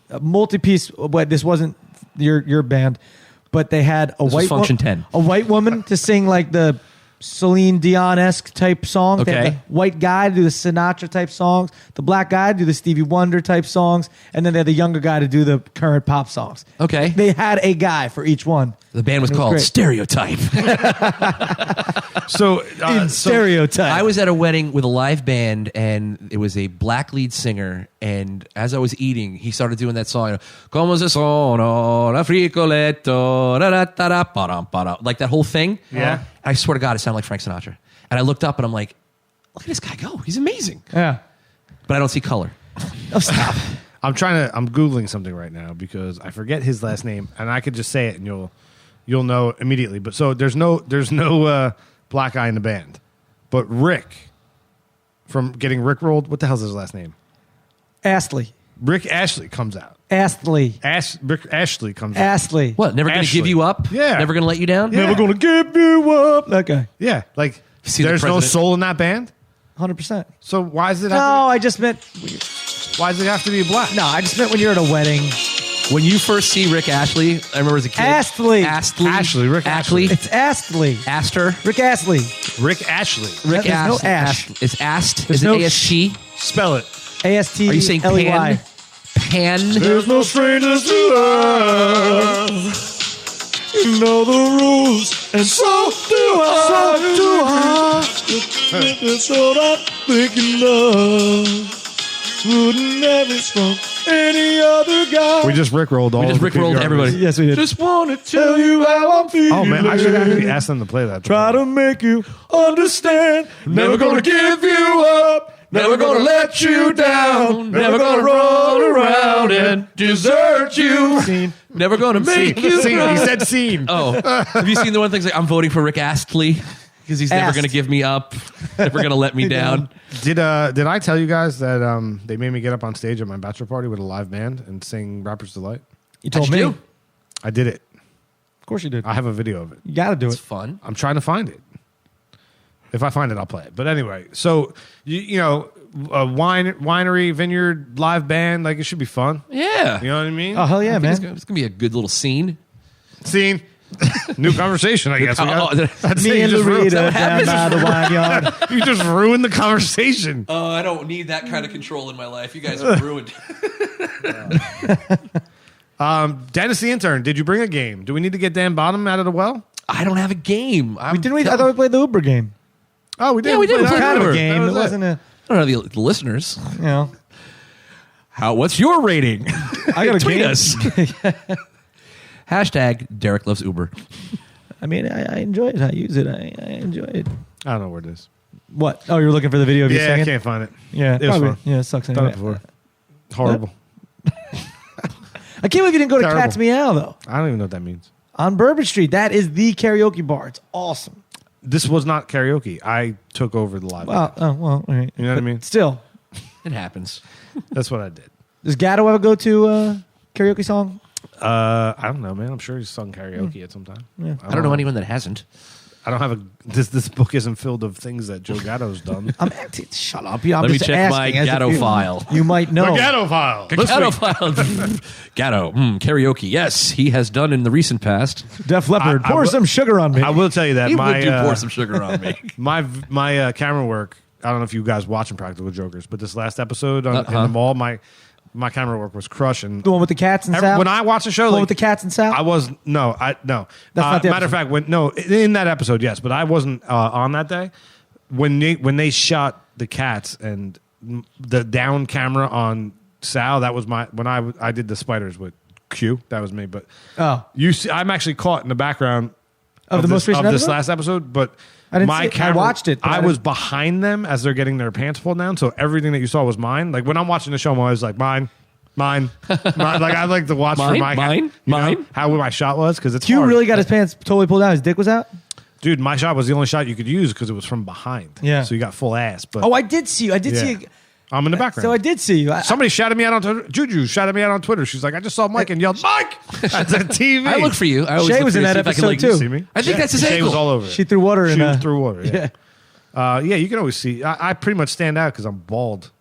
a multi-piece. But this wasn't your band, but they had a was Function 10. a white woman to sing like the Celine Dion-esque type song. They had Okay. the white guy to do the Sinatra type songs, the black guy to do the Stevie Wonder type songs, and then they had the younger guy to do the current pop songs. Okay. They had a guy for each one. The band was It was called great. Stereotype. So, In stereotype. I was at a wedding with a live band, and it was a black lead singer. And as I was eating, he started doing that song, "Como se sono la fricoletto, da da da da ba da," like that whole thing. Yeah. I swear to God, it sounded like Frank Sinatra. And I looked up, and I'm like, "Look at this guy go! He's amazing." Yeah. But I don't see color. Oh, stop. I'm Googling something right now because I forget his last name, and I could just say it and you'll know immediately. But so there's no black guy in the band, but Rick from getting Rickrolled. What the hell's his last name? Astley. Rick Ashley comes out. Astley. Rick Ashley comes out. Astley. What? Never going to Ashley. give you up? Yeah. Never going to let you down? Yeah. Never gonna give you up. That guy. Yeah, like See the there's no president- soul in that band. 100%. So why does it No, have I just meant. why does it have to be black? No, I just meant when you're at a wedding. When you first see Rick Astley, I remember as a kid. Astley. Ashley, Rick Ashley. It's Astley. Aster. Rick Astley. Rick Ashley. Rick There's no Ast. Ash. It's Ast. There's Is it no AST? Spell it. A-S-T-L-E-Y. Are you saying Pan? Pan? There's no strangers to love. You know the rules, and so do I. That's what I'm thinking of. Wouldn't have it from any other guy. We just rickrolled all. We just of the rickrolled PBR everybody. artists. Yes, we did. Just want to tell you how I'm feeling. Oh man, I should actually ask them to play that. Try to make you understand. Never gonna give you up. Never gonna let you down. Never gonna roll around and desert you. Scene. Never gonna make you Scene. cry. He said scene. Oh, have you seen the one thing like I'm voting for Rick Astley because he's never Ast. gonna give me up, never gonna let me down. Did I tell you guys that they made me get up on stage at my bachelor party with a live band and sing Rapper's Delight? You told How'd me. you do? I did it. Of course you did. I have a video of it. You got to do It's it. fun. I'm trying to find it. If I find it, I'll play it. But anyway, so you know, a winery, vineyard, live band, like it should be fun. Yeah. You know what I mean? Oh, hell yeah, I think man. it's gonna be a good little scene. Scene. New conversation, I guess. That's Me it. and You just ruined- Loretta down by the vineyard. you just ruined the conversation. Oh, I don't need that kind of control in my life. You guys have ruined. Dennis the intern, did you bring a game? Do we need to get Dan Bottom out of the well? I don't have a game. I thought we played the Uber game. Oh, we did. Yeah, we did. played We played that. Kind of a Uber. game. That It was wasn't a, I don't know the listeners. you know. What's your rating? I got a Tweet game. us. Hashtag Derek loves Uber. I mean, I enjoy it. I use it. I enjoy it. I don't know where it is. What? Oh, you're looking for the video of you Yeah, singing? I can't find it. Yeah, It was probably. fun. Yeah, it sucks. Done Anyway. it before. Horrible. I can't believe you didn't go to Terrible. Cat's Meow, though. I don't even know what that means. On Bourbon Street. That is the karaoke bar. It's awesome. This was not karaoke. I took over the live. Well, band. all right. You know what I But mean? Still, It happens. That's what I did. does Gatto ever go to karaoke song? I don't know, man. I'm sure he's sung karaoke at some time. Yeah. I don't know anyone that hasn't. I don't have a. This book isn't filled of things that Joe Gatto's done. Shut up. I'm Let me just check my asking, as if Gatto you- file. You might know. Gatto file. Gatto file. Gatto. Karaoke. Yes, he has done in the recent past. Def Leppard, I pour will- some sugar on me. I will tell you that He my would do pour some sugar on me. my camera work. I don't know if you guys watching Practical Jokers, but this last episode in the mall, my camera work was crushing. The one with the cats and Sal? When I watch the show, The one like, with the cats and Sal? I was no. That's not the matter of fact, in that episode, yes, but I wasn't on that day when they shot the cats and the down camera on Sal. That was when I did the spiders with Q. That was me. But you see, I'm actually caught in the background Of the most recent this episode? last episode, but. I didn't My see it. I camera, watched it, but I I was didn't- behind them as they're getting their pants pulled down, so everything that you saw was mine. Like when I'm watching the show, I'm always like mine. Like I like to watch for Mine? Mine? how my shot was because it's Q hard. really got his pants totally pulled out. His dick was out? Dude, my shot was the only shot you could use because it was from behind. Yeah. so you got full ass. But Oh, I did see you. I did yeah. see you. I'm in the background. So I did see you. Somebody shouted me out on Twitter. Juju shouted me out on Twitter. She's like, I just saw Mike and yelled, Mike! At the TV. I look for you. I always Shay look was for in you, that see if I can, episode, like, too. See me? I think that's his Shay ankle. was all over it. She threw water in. She threw water. Yeah. Yeah, you can always see. I pretty much stand out because I'm bald.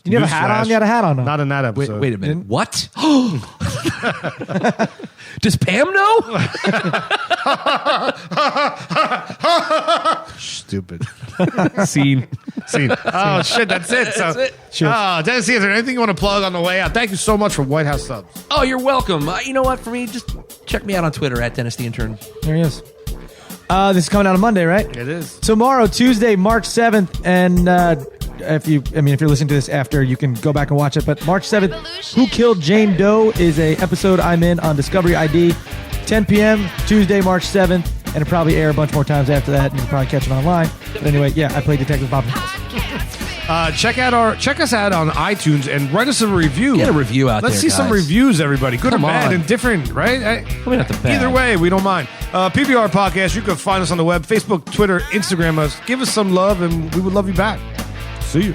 You have a hat on? You had a hat on. Not in that episode. Wait a minute. What? Does Pam know? Stupid. Scene. Oh, shit, that's it. So, That's it. Sure. Dennis, is there anything you want to plug on the way out? Thank you so much for White House subs. Oh, you're welcome. You know what? For me, just check me out on Twitter at Dennis the Intern. There he is. This is coming out on Monday, right? It is. Tomorrow, Tuesday, March 7th, and if you're listening to this after, you can go back and watch it. But March 7th, Who Killed Jane Doe is a episode I'm in on Discovery ID, 10 p.m. Tuesday, March 7th, and it'll probably air a bunch more times after that, and you can probably catch it online. But anyway, yeah, I played Detective Bob. Check us out on iTunes and write us a review. Get a review out Let's there, see some guys. reviews, everybody. Good Come or bad on. and different, right? Maybe not the bad. Either way, we don't mind. PBR Podcast, you can find us on the web, Facebook, Twitter, Instagram us. Give us some love, and we would love you back. See you.